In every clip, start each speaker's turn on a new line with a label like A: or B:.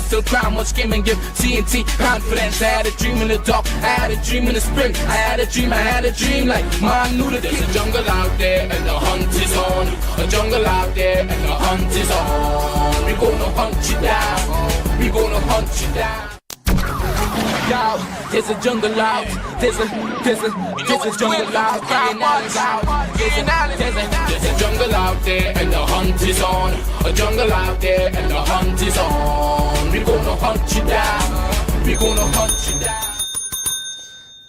A: to feel crime, watch game and give TNT confidence. I had a dream in the dark, I had a dream in the spring. I had a dream like man knew that there's a jungle out there and the hunt is on. A jungle out there and the hunt is on. We gonna hunt you down, we gonna hunt you down. Yo, there's a jungle out, there's a jungle out, I.A.N out. There's a jungle out there and the hunt is on. A jungle out there and the hunt is on. We gonna hunt you down, we gonna hunt you down.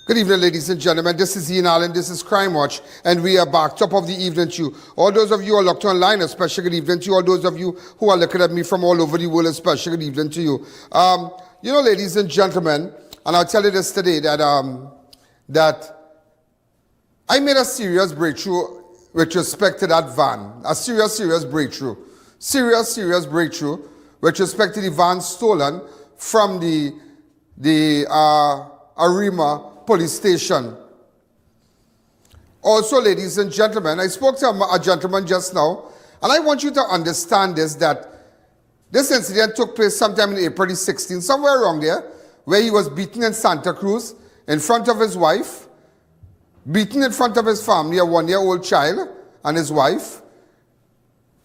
B: Good evening, ladies and gentlemen. This is I.A.N, this is Crime Watch, and we are back. Top of the evening to you. All those of you who are locked online, especially good evening to you. All those of you who are looking at me from all over the world, especially good evening to you. You know, ladies and gentlemen, and I'll tell you this today, that I made a serious breakthrough with respect to that van. A serious breakthrough. Serious breakthrough with respect to the van stolen from the Arima police station. Also, ladies and gentlemen, I spoke to a gentleman just now, and I want you to understand this, that this incident took place sometime in April 16th, somewhere around there, where he was beaten in Santa Cruz in front of his wife, beaten in front of his family, a 1-year-old child and his wife.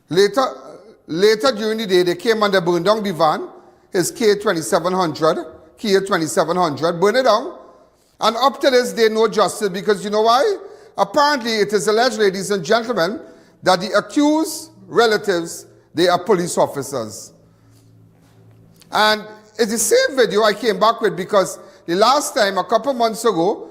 B: Later during the day, they came and they burned down the van, his Kia 2700, burned it down. And up to this day, no justice, because you know why? Apparently, it is alleged, ladies and gentlemen, that the accused relatives, they are police officers. And it's the same video I came back with, because the last time, a couple months ago,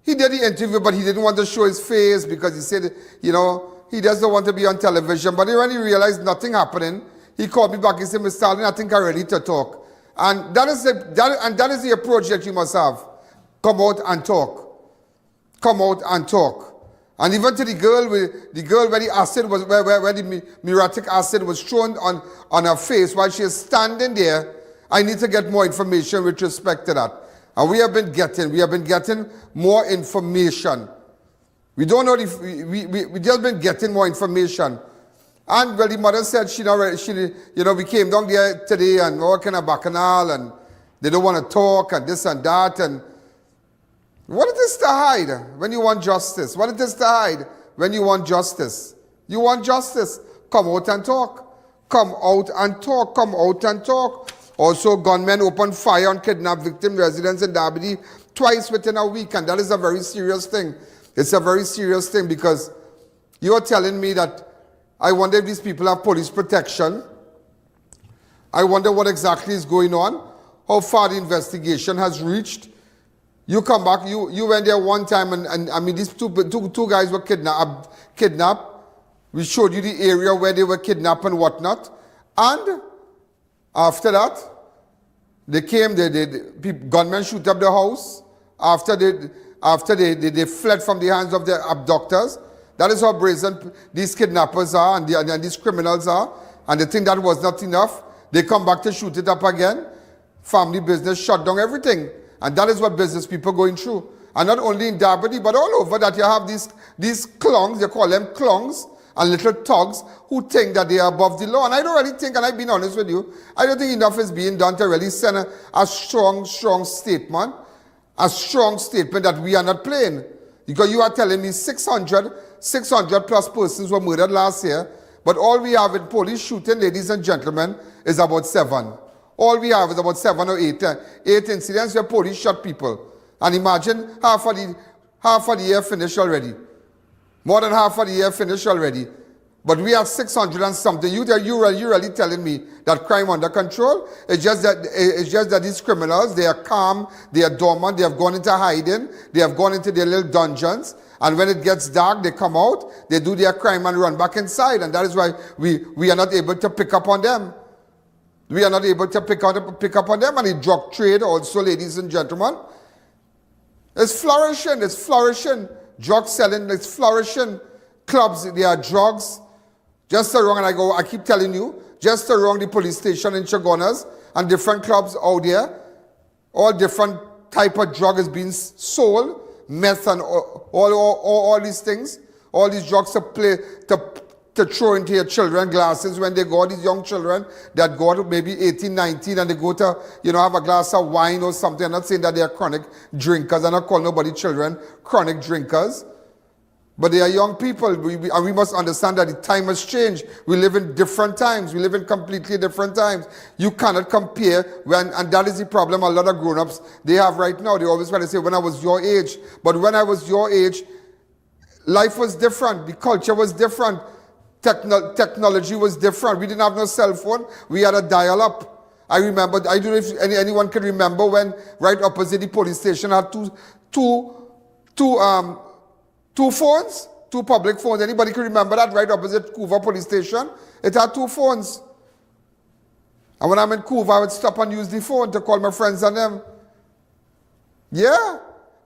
B: he did the interview, but he didn't want to show his face because he said, you know, he doesn't want to be on television. But when he realized nothing happening, he called me back and said, Mr. Allen, I think I'm ready to talk. And that is the approach that you must have. Come out and talk. Come out and talk. And even to the girl where the acid was, where the muriatic acid was thrown on her face while she is standing there, I need to get more information with respect to that. And we have been getting more information. We don't know if we just been getting more information. And well, the mother said we came down there today and all kind of bacchanal and they don't want to talk and this and that. And what it is to hide when you want justice? What it is to hide when you want justice? You want justice? Come out and talk. Come out and talk. Come out and talk. Also, gunmen opened fire on kidnapped victim residents in Derby twice within a week, and that is a very serious thing. It's a very serious thing because you're telling me that I wonder if these people have police protection. I wonder what exactly is going on, how far the investigation has reached. You come back, you went there one time, and I mean, these two guys were kidnapped. We showed you the area where they were kidnapped and whatnot. And after that, they came, gunmen shoot up the house. After they fled from the hands of their abductors. That is how brazen these kidnappers are and these criminals are. And they think that was not enough. They come back to shoot it up again. Family business, shut down everything. And that is what business people are going through. And not only in Derby, but all over that you have these clowns, they call them clowns, and little thugs who think that they are above the law. And I don't really think, and I've been honest with you, I don't think enough is being done to really send a strong statement, that we are not playing. Because you are telling me 600 plus persons were murdered last year, but all we have in police shooting, ladies and gentlemen, is about 7. All we have is about 7 or 8 incidents where police shot people. And imagine half of the year finished already. More than half of the year finished already. But we have 600 and something. You really telling me that crime under control? It's just that these criminals, they are calm, they are dormant, they have gone into hiding, they have gone into their little dungeons, and when it gets dark, they come out, they do their crime and run back inside, and that is why we are not able to pick up on them. We are not able to pick up on them, and the drug trade also, ladies and gentlemen, is flourishing. It's flourishing. Drug selling is flourishing. Clubs, there are drugs. Just around, and I keep telling you, just around the police station in Chagonas and different clubs out there, all different type of drug is being sold, meth and all these things, all these drugs to to throw into your children glasses when they go, these young children that go to maybe 18, 19, and they go to, have a glass of wine or something. I'm not saying that they are chronic drinkers. I'm not calling nobody children chronic drinkers. But they are young people, and we must understand that the time has changed. We live in different times. We live in completely different times. You cannot compare and that is the problem a lot of grown-ups they have right now. They always try to say, when I was your age. But when I was your age, life was different. The culture was different. Technology was different. We didn't have no cell phone. We had a dial-up. I remember, I don't know if anyone can remember when right opposite the police station had two phones, two public phones. Anybody can remember that right opposite Couva police station? It had two phones. And when I'm in Couva, I would stop and use the phone to call my friends and them. Yeah.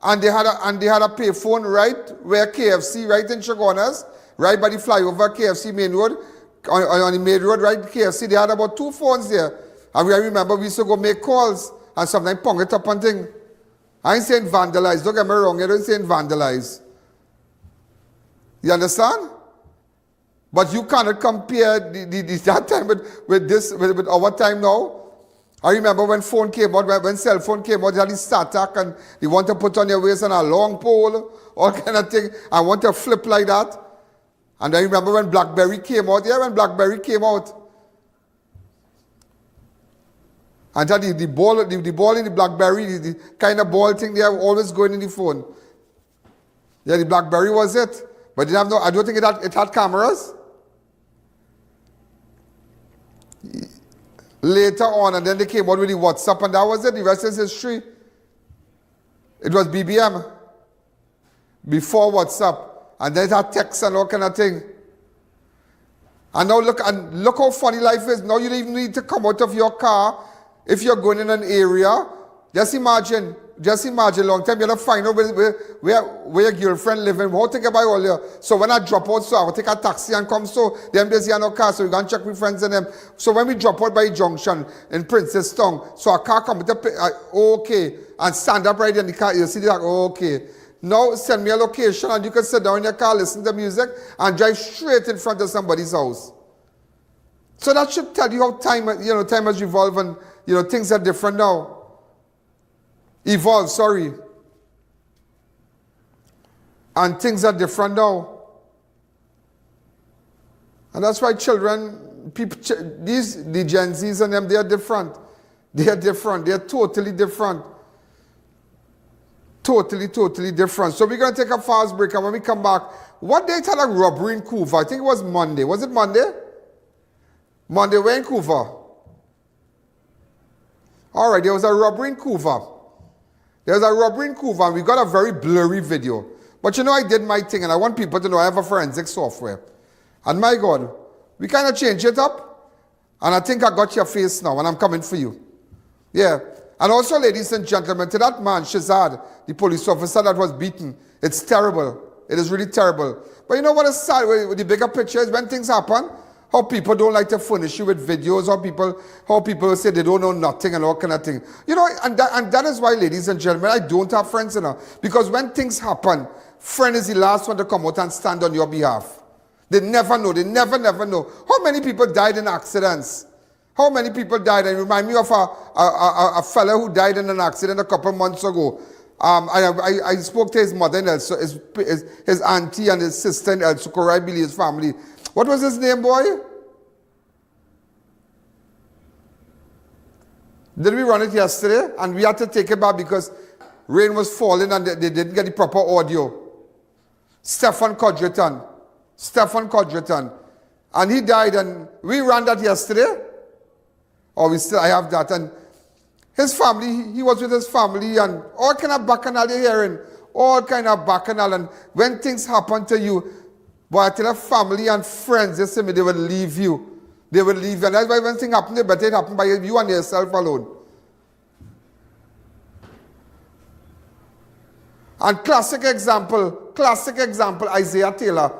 B: And they had a pay phone right where KFC, right in Chagonas, right by the flyover KFC main road, on the main road, right KFC, they had about two phones there. And I remember we used to go make calls and sometimes pong it up and thing. I ain't saying vandalize, don't get me wrong, I don't saying vandalize. You understand? But you cannot compare that time with our time now. I remember when phone came out, when cell phone came out, they had the SATAC and they want to put on your waist on a long pole, all kind of thing. I want to flip like that. And I remember when BlackBerry came out. Yeah, when BlackBerry came out. And that the ball in the BlackBerry, the kind of ball thing they have always going in the phone. Yeah, the BlackBerry was it. But it didn't have I don't think it had cameras. Later on, and then they came out with the WhatsApp, and that was it. The rest is history. It was BBM. Before WhatsApp. And then it had text and all kind of thing. And now look how funny life is. Now you don't even need to come out of your car if you're going in an area. Just imagine long time you're not find out where your girlfriend living. How think about all you? So when I drop out, so I will take a taxi and come, so them days you have no car, so we can check with friends and them. So when we drop out by junction in Princess Town, so a car come with okay, and stand up right in the car, you see that, okay. Now send me a location and you can sit down in your car, listen to music, and drive straight in front of somebody's house. So that should tell you how time has evolved and things are different now. Evolve, sorry. And things are different now. And that's why children, the Gen Zs and them, they are different. They are different. They are totally different. Totally different. So we're going to take a fast break, and when we come back, what date had a robbery in Couva? I think it was Monday. Was it Monday? Monday, where in Couva? All right, there was a robbery in Couva. There's a robbery in Couva, and we got a very blurry video. But I did my thing, and I want people to know I have a forensic software. And my God, we kind of changed it up, and I think I got your face now, and I'm coming for you. Yeah. And also, ladies and gentlemen, to that man, Shazad, the police officer that was beaten, it's terrible. It is really terrible. But you know what is sad with the bigger picture is when things happen, how people don't like to furnish you with videos, how people say they don't know nothing and all kind of thing. And that is why, ladies and gentlemen, I don't have friends because when things happen, friend is the last one to come out and stand on your behalf. They never know. They never know. How many people died in accidents? How many people died? And remind me of a fellow who died in an accident a couple months ago. I spoke to his mother and his auntie and his sister and El Socorro, I believe, his family. What was his name, boy? Did we run it yesterday? And we had to take it back because rain was falling and they didn't get the proper audio. Stephen Codriton. And he died, and we ran that yesterday. I have that. And his family, he was with his family, and all kind of bacchanal you're hearing. All kind of bacchanal. And when things happen to you, but I tell a family and friends, they will leave you. They will leave you. And that's why when things happen, they better it happen by you and yourself alone. And classic example, Isaiah Taylor.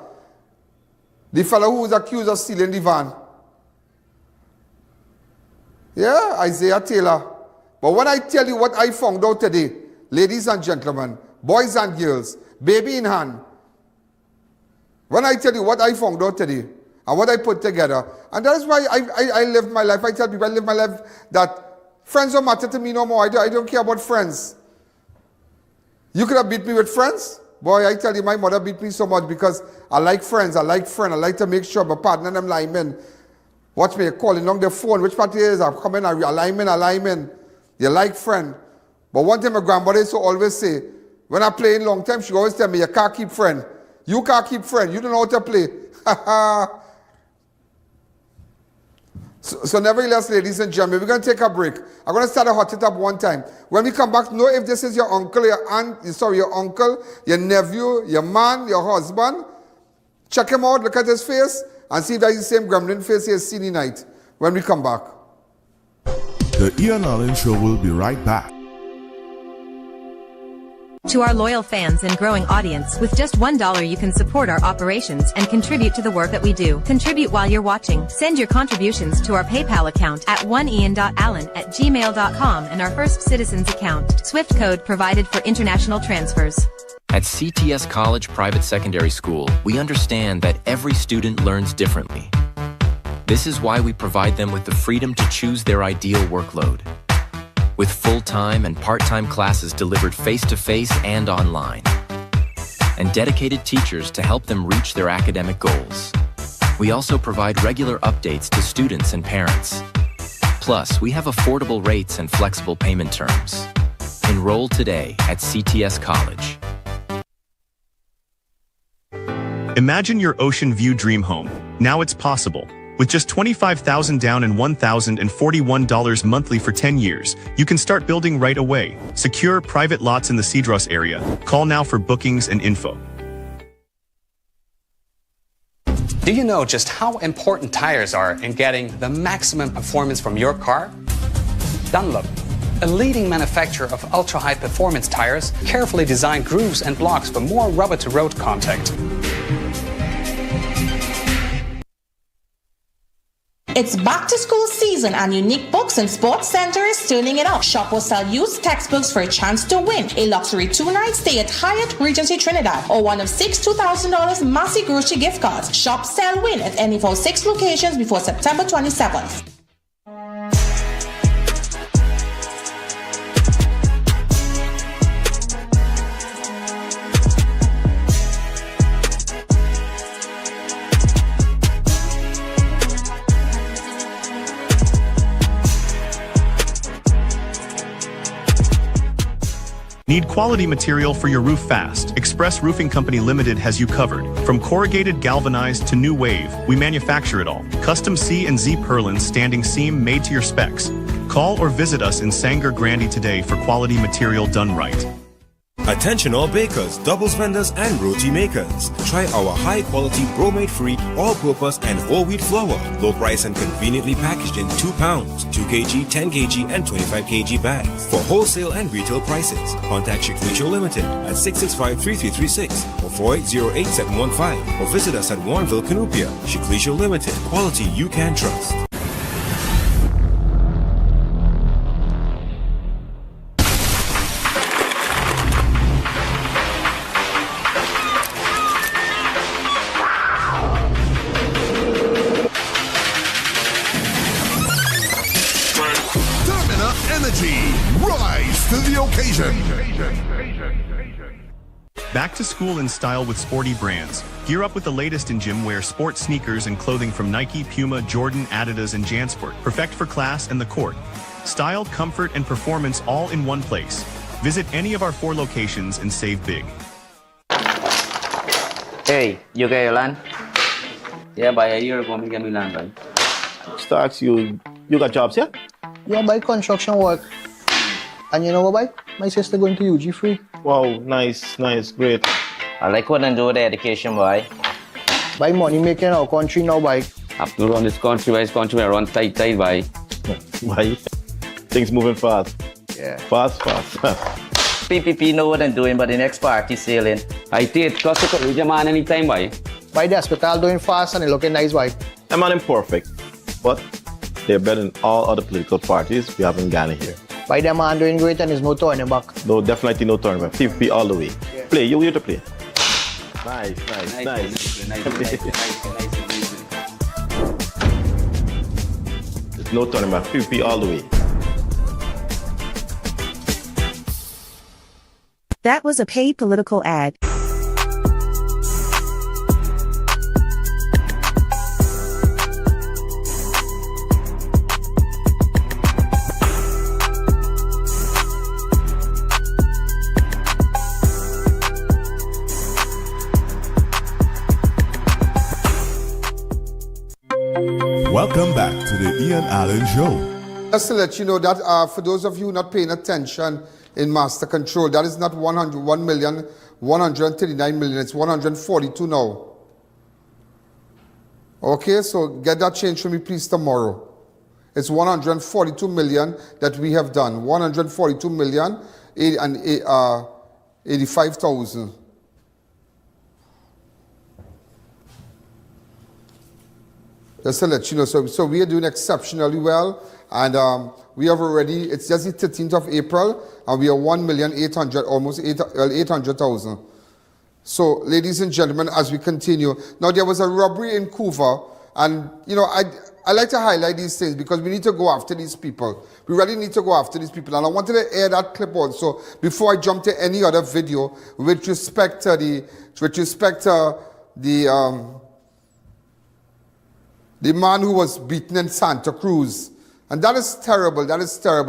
B: The fellow who was accused of stealing the van. Yeah, Isaiah Taylor. But when I tell you what I found out today, ladies and gentlemen, boys and girls, baby in hand, when I tell you what I found out today, and what I put together. And that is why I live my life. I tell people I live my life that friends don't matter to me no more. I don't care about friends. You could have beat me with friends. Boy, I tell you, my mother beat me so much because I like friends. I like friends. I like to make sure my partner and them linemen. Watch me calling on the phone. Which party is? I'm coming. Alignment. You like friend. But one thing my grandmother used to always say, when I play in long time, she always tell me, you can't keep friend. You can't keep friend. You don't know how to play. So nevertheless, ladies and gentlemen, we're going to take a break. I'm going to start a hot it up one time. When we come back, know if this is your uncle, your aunt, your uncle, your nephew, your man, your husband. Check him out, look at his face, and see if that's the same gremlin face he has seen tonight when we come back.
C: The I.A.N Show will be right back.
D: To our loyal fans and growing audience, with just $1 you can support our operations and contribute to the work that we do. Contribute while you're watching. Send your contributions to our PayPal account at oneian.allen@gmail.com and our First Citizens account. Swift code provided for international transfers.
E: At CTS College Private Secondary School, we understand that every student learns differently. This is why we provide them with the freedom to choose their ideal workload. With full-time and part-time classes delivered face-to-face and online, and dedicated teachers to help them reach their academic goals. We also provide regular updates to students and parents. Plus, we have affordable rates and flexible payment terms. Enroll today at CTS College.
F: Imagine your ocean view dream home. Now it's possible. With just $25,000 down and $1,041 monthly for 10 years, you can start building right away. Secure private lots in the Cedros area. Call now for bookings and info.
G: Do you know just how important tires are in getting the maximum performance from your car? Dunlop, a leading manufacturer of ultra-high performance tires, carefully designed grooves and blocks for more rubber-to-road contact.
H: It's back to school season and Unique Books and Sports Center is turning it up. Shop or sell used textbooks for a chance to win a luxury 2-night stay at Hyatt Regency Trinidad or one of 6 $2,000 Massey grocery gift cards. Shop, sell, win at any of our 6 locations before September 27th.
F: Need quality material for your roof fast? Express Roofing Company Limited has you covered. From corrugated galvanized to new wave, we manufacture it all. Custom C and Z purlins standing seam made to your specs. Call or visit us in Sanger Grande today for quality material done right.
I: Attention all bakers, doubles vendors and roti makers. Try our high quality bromate free, all purpose and whole wheat flour. Low price and conveniently packaged in 2 pounds, 2 kg, 10 kg and 25 kg bags. For wholesale and retail prices, contact Shiklisho Limited at 665-3336 or 4808-715 or visit us at Warrenville, Canupia. Shiklisho Limited, quality you can trust.
C: Rise to the occasion.
F: Back to school in style with sporty brands. Gear up with the latest in gym wear, sports sneakers and clothing from Nike, Puma, Jordan, Adidas and Jansport. Perfect for class and the court. Style, comfort and performance all in one place. Visit any of our 4 locations and save big.
J: Hey, you get your land? Yeah, by a year ago, me get me land, right?
K: Starks, you got jobs, yeah?
L: Yeah, by construction work. And you know what, boy? My sister going to UG free.
K: Wow, nice, great.
J: I like what I do with the education, boy.
L: By money making our country now, boy.
J: Have to run this country, this country run tight, boy.
K: Boy, things moving fast.
L: Yeah.
K: Fast.
J: PPP know what I'm doing, but the next party sailing. I did, cause you could reach a man anytime, boy.
L: By the hospital doing fast and looking nice, boy.
K: I'm not imperfect, but they're better than all other political parties we have in Ghana here.
L: By the man doing great and there's no turning back.
K: No, definitely no tournament. PvP all the way. Yeah. Play, you here to play. Nice. No turning back. PPP all the way.
M: That was a paid political ad.
C: Welcome back to the Ian Allen Show.
B: Just to let you know that for those of you not paying attention in master control, that is not 101,139 million, it's 142 now. Okay, so get that change for me please tomorrow. It's 142 million that we have done. 142 million and 85,000. Just to let you know, so we are doing exceptionally well, and we have already, it's just the 13th of April, and we are 1,800,000, almost 800,000. So, ladies and gentlemen, as we continue, now there was a robbery in Couva, and you know, I like to highlight these things because we need to go after these people. We really need to go after these people, and I wanted to air that clip also before I jump to any other video with respect to the man who was beaten in Santa Cruz. And that is terrible,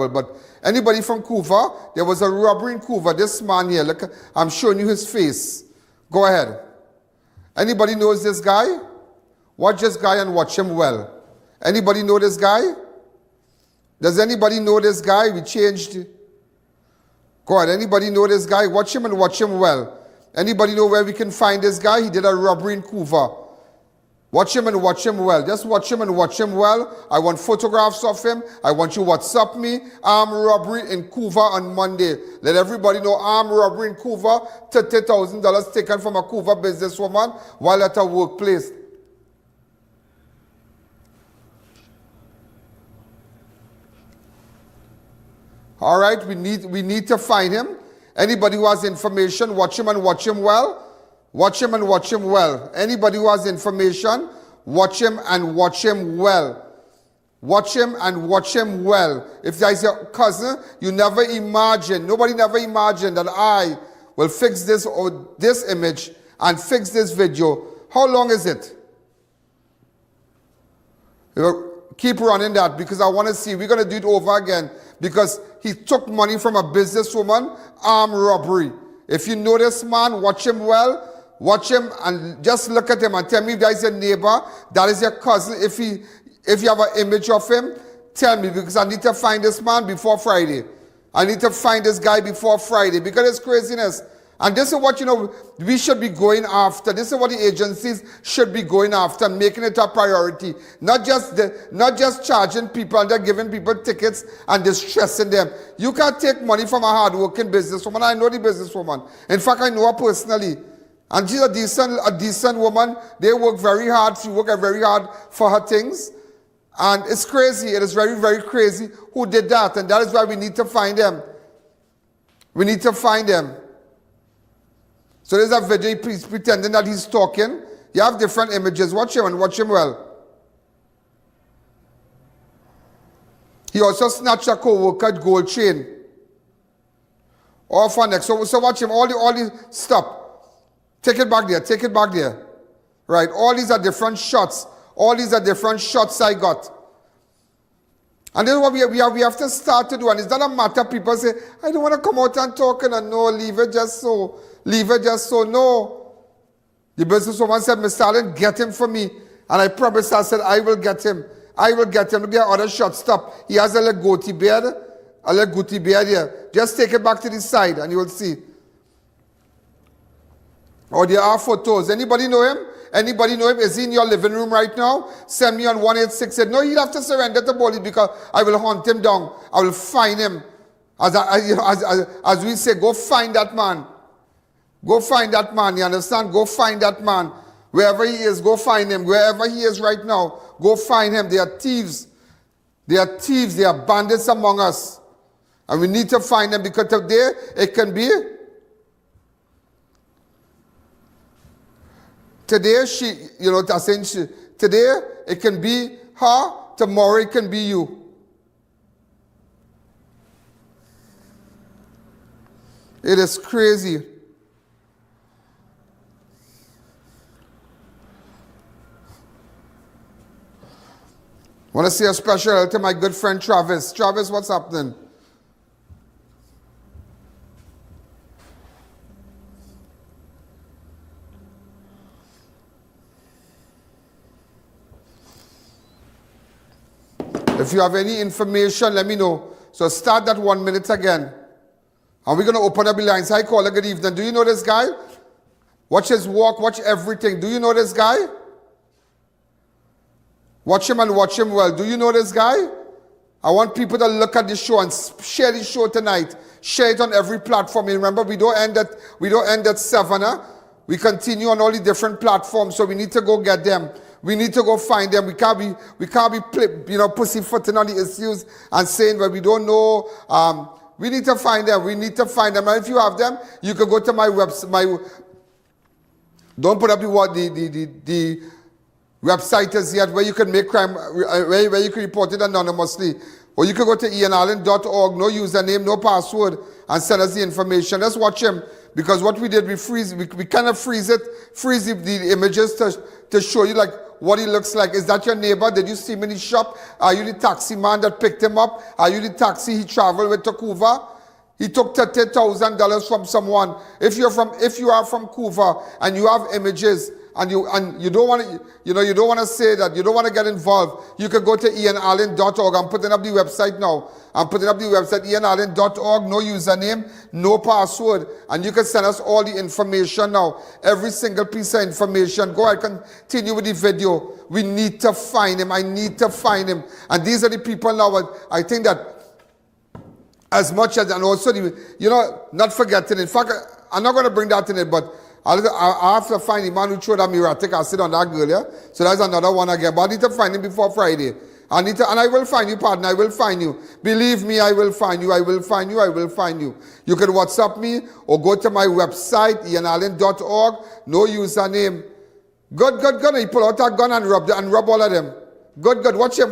B: But anybody from Couva, there was a robbery in Couva. This man here, look, I'm showing you his face. Go ahead. Anybody knows this guy? Watch this guy and watch him well. Anybody know this guy? Does anybody know this guy? We changed. Go ahead, anybody know this guy? Watch him and watch him well. Anybody know where we can find this guy? He did a robbery in Couva. Watch him and watch him well. Just watch him and watch him well. I want photographs of him. I want you to WhatsApp me. Armed robbery in Couva on Monday. Let everybody know armed robbery in Couva. $30,000 taken from a Couva businesswoman while at a workplace. All right, we need to find him. Anybody who has information, watch him and watch him well. Watch him and watch him well. Anybody who has information, watch him and watch him well. Watch him and watch him well. If that is your cousin, you never imagine, nobody never imagined that I will fix this or this image and fix this video. How long is it? Keep running that because I want to see. We're going to do it over again because he took money from a businesswoman, armed robbery. If you know this man, watch him well. Watch him and just look at him and tell me if that is your neighbor, that is your cousin. If you have an image of him, tell me because I need to find this man before Friday. I need to find this guy before Friday because it's craziness. And this is what, you know, we should be going after. This is what the agencies should be going after, making it a priority. Not just charging people and then giving people tickets and distressing them. You can't take money from a hard-working businesswoman. I know the businesswoman. In fact, I know her personally. And she's a decent woman. They work very hard. She worked very hard for her things. And it's crazy. It is very, very crazy who did that. And that is why we need to find them. We need to find them. So there's a video, he's pretending that he's talking. You have different images. Watch him and watch him well. He also snatched a co-worker gold chain. Off her neck. So watch him. All the stop. Take it back there. Take it back there. Right. All these are different shots. All these are different shots I got. And this is what we have to start to do. And it's not a matter people say, I don't want to come out and talk. And no, leave it just so. Leave it just so. No. The businesswoman said, Mr. Allen, get him for me. And I promised, I said, I will get him. I will get him. Look at other shot. Stop. He has a little goatee beard. A little goatee beard here. Just take it back to the side and you will see. Oh, there are photos. Anybody know him? Anybody know him? Is he in your living room right now? Send me on 1868. No, he'll have to surrender to police because I will hunt him down. I will find him. As we say, go find that man. Go find that man, you understand? Go find that man. Wherever he is, go find him. Wherever he is right now, go find him. They are thieves. They are thieves. They are bandits among us. And we need to find them because today it can be... Today, today it can be her, tomorrow it can be you. It is crazy. I want to say a special hello to my good friend Travis. Travis, what's happening? If you have any information, let me know. So start that 1 minute again. And we're going to open up the lines. Hi, caller, good evening. Do you know this guy? Watch his walk, watch everything. Do you know this guy? Watch him and watch him well. Do you know this guy? I want people to look at this show and share this show tonight. Share it on every platform. And remember, we don't end at 7. We continue on all the different platforms, so we need to go get them. We need to go find them. We can't be pussyfooting on the issues and saying that we don't know. We need to find them. We need to find them. And if you have them, you can go to my website. Don't put up the website is yet where you can make crime, where you can report it anonymously. Or you can go to ianalleyne.org, no username, no password, and send us the information. Let's watch him. Because what we did, we kind of freeze the images to show you like what he looks like. Is that your neighbor? Did you see him in his shop? Are you the taxi man that picked him up? Are you the taxi he traveled with to Cuba? He took $30,000 from someone. If you are from Cuba and you have images and you don't want to, you don't want to say that, you don't want to get involved, you can go to ianalleyne.org. I'm putting up the website now. I'm putting up the website, ianalleyne.org, no username, no password, and you can send us all the information now. Every single piece of information. Go ahead, continue with the video. We need to find him. I need to find him. And these are the people now, I think that as much as, and also, not forgetting, in fact, I'm not going to bring that in it, but I have to find the man who threw that muriatic acid on that girl, yeah? So that's another one again. But I need to find him before Friday. And I will find you, partner. I will find you. Believe me, I will find you. I will find you. I will find you. You can WhatsApp me or go to my website, ianalleyne.org. No username. Good. He pull out that gun and rub all of them. Good. Watch him.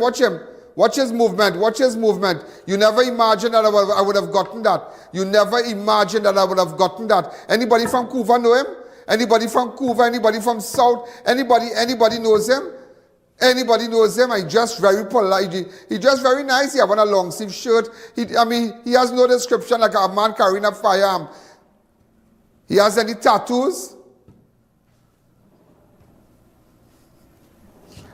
B: Watch his movement. You never imagined that I would have gotten that. You never imagined that I would have gotten that. Anybody from Cuba know him? Anybody from Cuba? Anybody from South? Anybody knows him? Anybody knows him? He just very polite. He just very nice. He have on a long sleeve shirt. He has no description like a man carrying a firearm. He has any tattoos?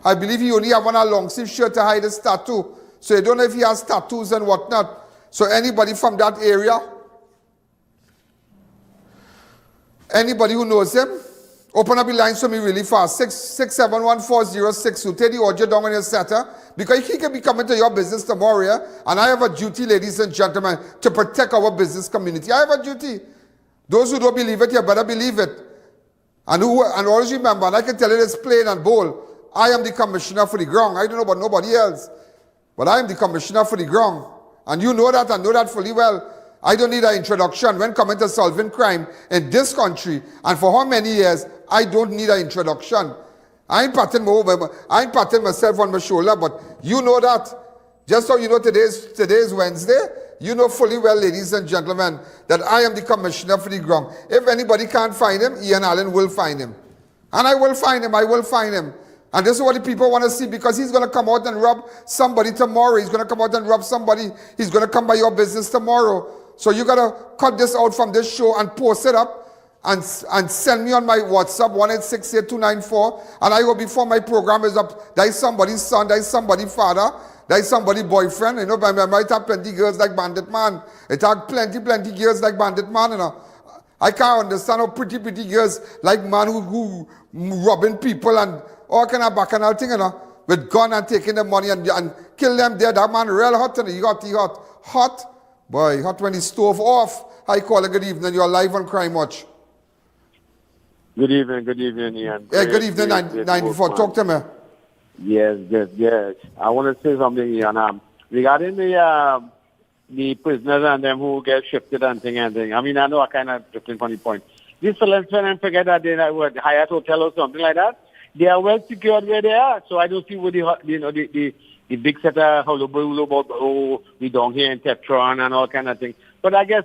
B: I believe he only have on a long sleeve shirt to hide his tattoo. So you don't know if he has tattoos and whatnot. So anybody from that area? Anybody who knows him? Open up the lines for me really fast. 6714062. Take the audio down on your setter. Because he can be coming to your business tomorrow, yeah? And I have a duty, ladies and gentlemen, to protect our business community. I have a duty. Those who don't believe it, you better believe it. And always remember, and I can tell you this plain and bold, I am the commissioner for the ground. I don't know about nobody else. But I am the commissioner for the ground. And you know that and know that fully well. I don't need an introduction when coming to solving crime in this country. And for how many years, I don't need an introduction. I ain't patting myself on my shoulder, but you know that. Just so you know, today is Wednesday. You know fully well, ladies and gentlemen, that I am the commissioner for the ground. If anybody can't find him, Ian Allen will find him. And I will find him. And this is what the people want to see, because he's going to come out and rob somebody tomorrow. He's going to come out and rob somebody. He's going to come by your business tomorrow. So you got to cut this out from this show and post it up and send me on my WhatsApp, 1868294. And I go before my program is up. That is somebody's son. That is somebody's father. That is somebody's boyfriend. You know, I might have plenty girls like Bandit Man. It have plenty girls like Bandit Man, you know. I can't understand how pretty girls like man who robbing people and all kind of bacchanal thing, you know, with gun and taking the money and kill them there. That man real hot, and he hot. Boy, hot when he stove off. Hi, caller, good evening. You're live on Crime Watch.
N: Good evening, Ian.
B: Yeah, good evening, 94. Talk to me.
N: Yes. I want to say something, Ian. Regarding the prisoners and them who get shifted and thing. I mean, I know I kind of drifting from the point. These fellas, when I forget that they would hire a hotel or something like that, they are well secured where they are. So I don't see what the big set of hullabaloo about we down here in Tetron and all kind of things. But I guess,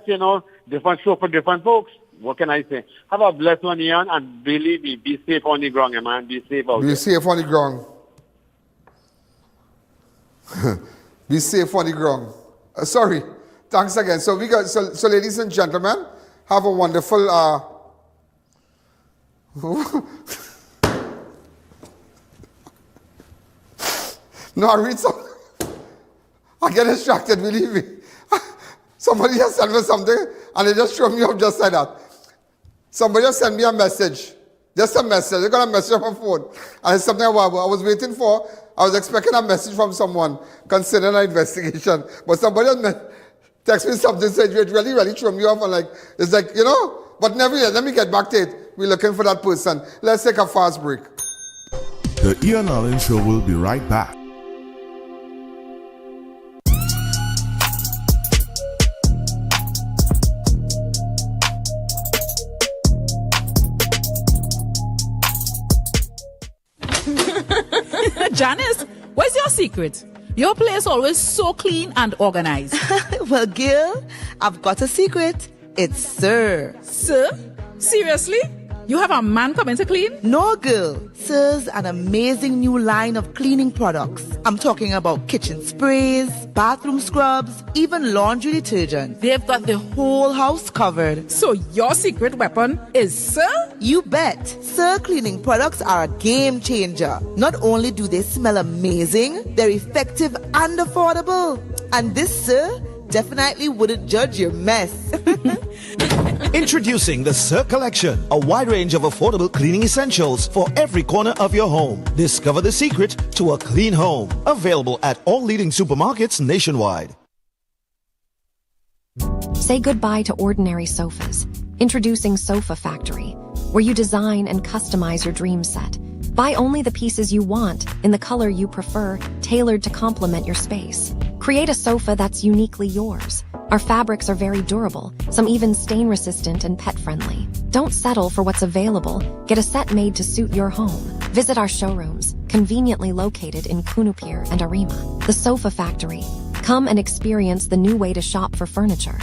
N: different show for different folks. What can I say? Have a blessed one, Ian, and believe me, be safe on the ground, man. Be safe out there.
B: Be safe on the ground. Be safe on the ground. Sorry. Thanks again. So so ladies and gentlemen, have a wonderful No, I read some. I get distracted, believe me. Somebody just sent me something and they just showed me up just like that. Somebody just sent me a message. Just a message. I got a message on my phone. And it's something I was waiting for. I was expecting a message from someone concerning an investigation. But somebody just text me something, said it really, really threw me off. And it's like, but nevertheless, let me get back to it. We're looking for that person. Let's take a fast break.
C: The I.A.N Show will be right back.
O: Janice, what's your secret? Your place always so clean and organized.
P: Well, Gil, I've got a secret. It's Sir.
O: Sir? Seriously? You have a man coming to clean?
P: No, girl. Sir's an amazing new line of cleaning products. I'm talking about kitchen sprays, bathroom scrubs, even laundry detergent. They've got the whole house covered.
O: So your secret weapon is Sir?
P: You bet. Sir cleaning products are a game changer. Not only do they smell amazing, they're effective and affordable. And this Sir definitely wouldn't judge your mess.
Q: Introducing the Sir Collection, a wide range of affordable cleaning essentials for every corner of your home. Discover the secret to a clean home. Available at all leading supermarkets nationwide.
R: Say goodbye to ordinary sofas. Introducing Sofa Factory, where you design and customize your dream set. Buy only the pieces you want, in the color you prefer, tailored to complement your space. Create a sofa that's uniquely yours. Our fabrics are very durable, some even stain-resistant and pet-friendly. Don't settle for what's available. Get a set made to suit your home. Visit our showrooms, conveniently located in Kunupir and Arima. The Sofa Factory. Come and experience the new way to shop for furniture.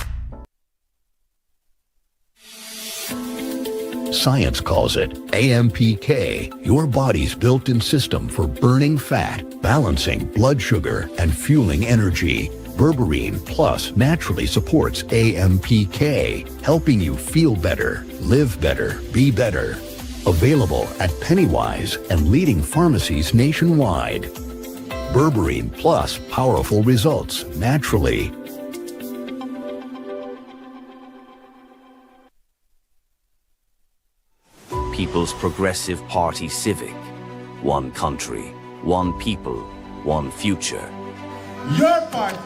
S: Science calls it AMPK, your body's built-in system for burning fat, balancing blood sugar, and fueling energy. Berberine Plus naturally supports AMPK, helping you feel better, live better, be better. Available at Pennywise and leading pharmacies nationwide. Berberine Plus, powerful results naturally.
T: People's Progressive Party Civic. One country, one people, one future.
U: Your party,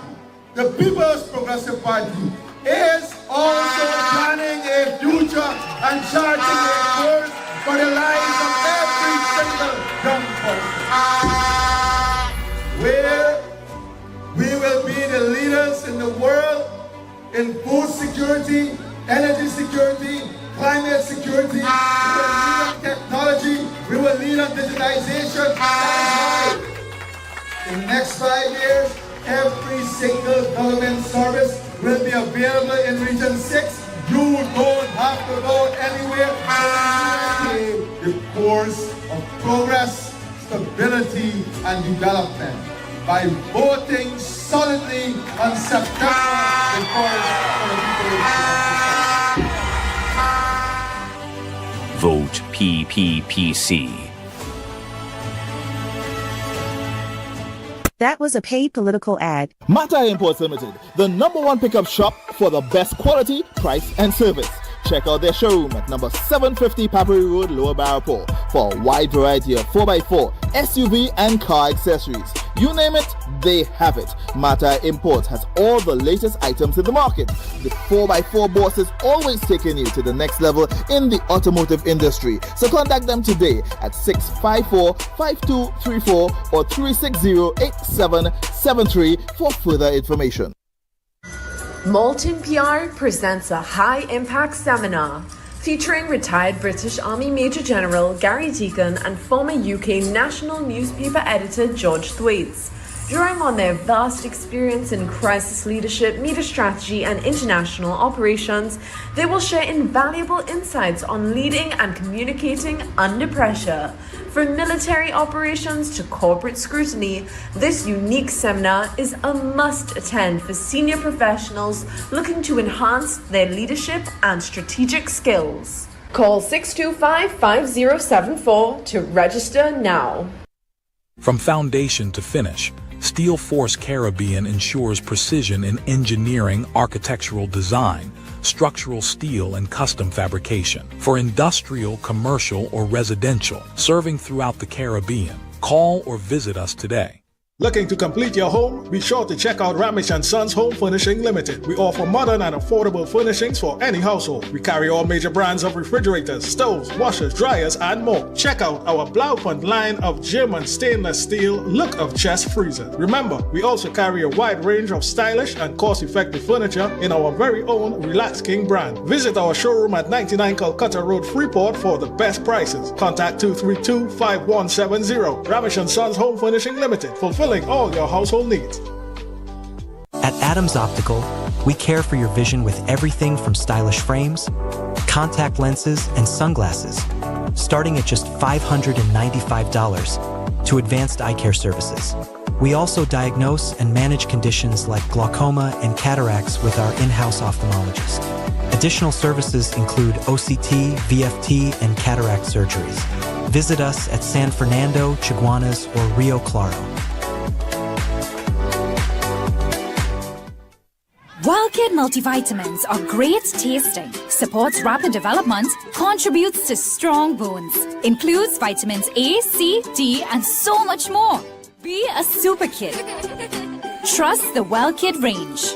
U: the People's Progressive Party, is also planning a future and charting a course for the lives of every single young person. Where we will be the leaders in the world in food security, energy security, climate security, we will lead on technology, we will lead on digitization. In the next 5 years, every single government service will be available in Region 6. You don't have to go anywhere. The course of progress, stability, and development by voting solidly on September the 1st for the people of the
T: Vote PPPC.
M: That was a paid political ad.
V: Mata Imports Limited, the #1 pickup shop for the best quality, price, and service. Check out their showroom at number 750 Papari Road, Lower Barapore, for a wide variety of 4x4, SUV, and car accessories. You name it, they have it. Mata Imports has all the latest items in the market. The 4x4 bosses always taking you to the next level in the automotive industry. So contact them today at 654-5234 or 360-8773 for further information.
W: Molten PR presents a high-impact seminar featuring retired British Army Major General Gary Deacon and former UK national newspaper editor George Thwaites. Drawing on their vast experience in crisis leadership, media strategy, and international operations, they will share invaluable insights on leading and communicating under pressure. From military operations to corporate scrutiny, this unique seminar is a must-attend for senior professionals looking to enhance their leadership and strategic skills. Call 625-5074 to register now.
A: From foundation to finish, Steel Force Caribbean ensures precision in engineering, architectural design, structural steel, and custom fabrication for industrial, commercial, or residential, serving throughout the Caribbean. Call or visit us today.
V: Looking to complete your home? Be sure to check out Ramesh & Sons Home Furnishing Limited. We offer modern and affordable furnishings for any household. We carry all major brands of refrigerators, stoves, washers, dryers, and more. Check out our Blaupunkt line of German stainless steel look of chest freezers. Remember, we also carry a wide range of stylish and cost-effective furniture in our very own Relax King brand. Visit our showroom at 99 Calcutta Road, Freeport for the best prices. Contact 232-5170. Ramesh & Sons Home Furnishing Limited. Fulfilling all your household needs.
D: At Adams Optical, we care for your vision with everything from stylish frames, contact lenses, and sunglasses, starting at just $595 to advanced eye care services. We also diagnose and manage conditions like glaucoma and cataracts with our in-house ophthalmologist. Additional services include OCT, VFT, and cataract surgeries. Visit us at San Fernando, Chaguanas, or Rio Claro.
E: WellKid multivitamins are great tasting, supports rapid development, contributes to strong bones, includes vitamins A, C, D, and so much more. Be a super kid. Trust the WellKid range.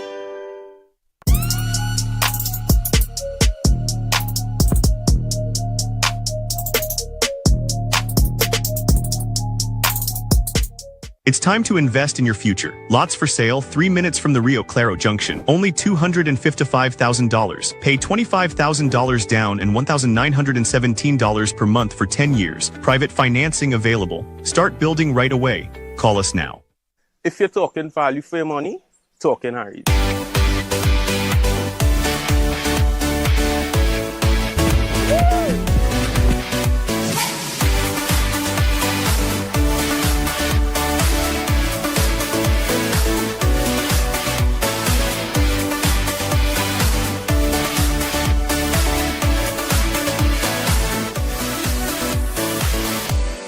F: It's time to invest in your future. Lots for sale 3 minutes from the Rio Claro Junction. Only $255,000. Pay $25,000 down and $1,917 per month for 10 years. Private financing available. Start building right away. Call us now.
X: If you're talking value for your money, talking Harry.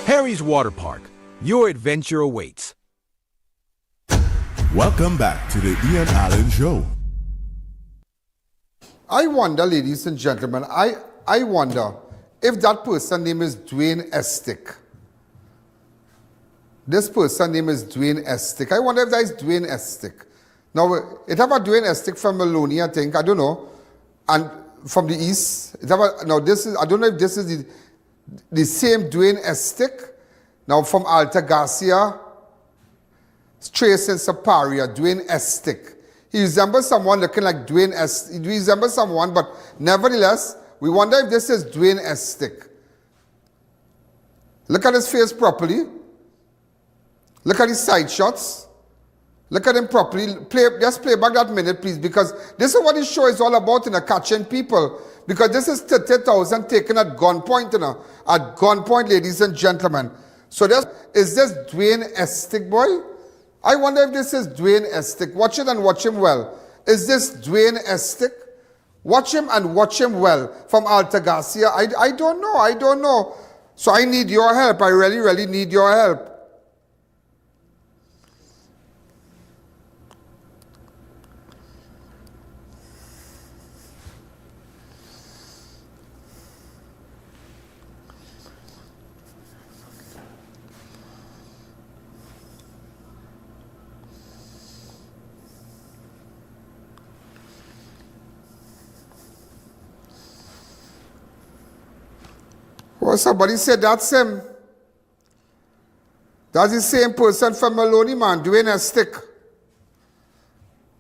Y: Harry's Water Park. Your adventure awaits.
C: Welcome back to the I.A.N Show.
B: I wonder, ladies and gentlemen, I wonder if that person name is Dwayne Estick. This person name is Dwayne Estick. I wonder if that is Dwayne Estick. Now, it have a Dwayne Estick from Maloney, I think. I don't know. And from the east. It have a, now, this is, I don't know if this is the same Dwayne Estick. Now from Alta Garcia, Trace and Saparia, Dwayne Estick. He resembles someone looking like Dwayne Estick. He resembles someone, but nevertheless, we wonder if this is Dwayne Estick. Look at his face properly. Look at his side shots. Look at him properly. Just play back that minute, please, because this is what this show is all about, catching people. Because this is 30,000 taken at gunpoint, at gunpoint, ladies and gentlemen. So is this Dwayne Estick, boy? I wonder if this is Dwayne Estick. Watch it and watch him well. Is this Dwayne Estick? Watch him and watch him well. From Alta Garcia, I don't know. So I need your help. I really, really need your help. Well, somebody said that's him. That's the same person from Maloney, man, Dwayne Estick.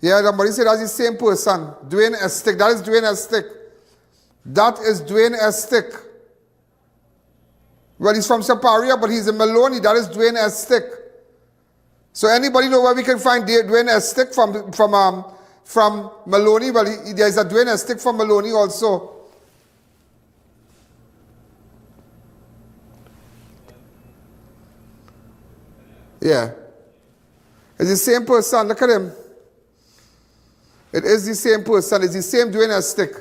B: Yeah, somebody said that's the same person, Dwayne Estick. That is Dwayne Estick. That is Dwayne Estick. Well, he's from Saparia, but he's in Maloney. That is Dwayne Estick. So anybody know where we can find Dwayne Estick from Maloney? Well, there's a Dwayne Estick from Maloney also. Yeah. It's the same person. Look at him. It is the same person. It's the same Dwayne Estick.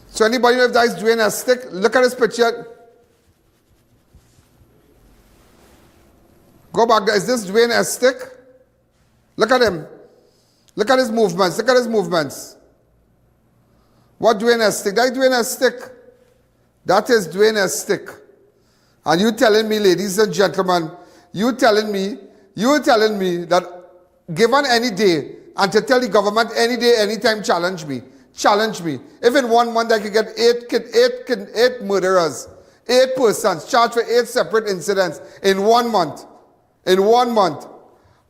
B: So anybody know if that is Dwayne Estick? Look at his picture. Go back there. Is this Dwayne Estick? Look at him. Look at his movements. Look at his movements. What Dwayne Estick? That is Dwayne Estick. That is Dwayne Estick. And you telling me, ladies and gentlemen, you telling me that given any day, and to tell the government any day, anytime, challenge me. Challenge me. If in 1 month I could get eight murderers, 8 persons charged for 8 separate incidents in 1 month. In 1 month.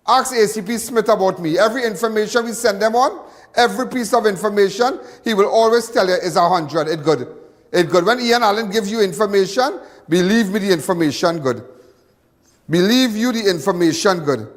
B: Ask ACP Smith about me. Every information we send them on, every piece of information, he will always tell you is 100. It's good. It's good. When Ian Allen gives you information, believe me, the information good. Believe you, the information good.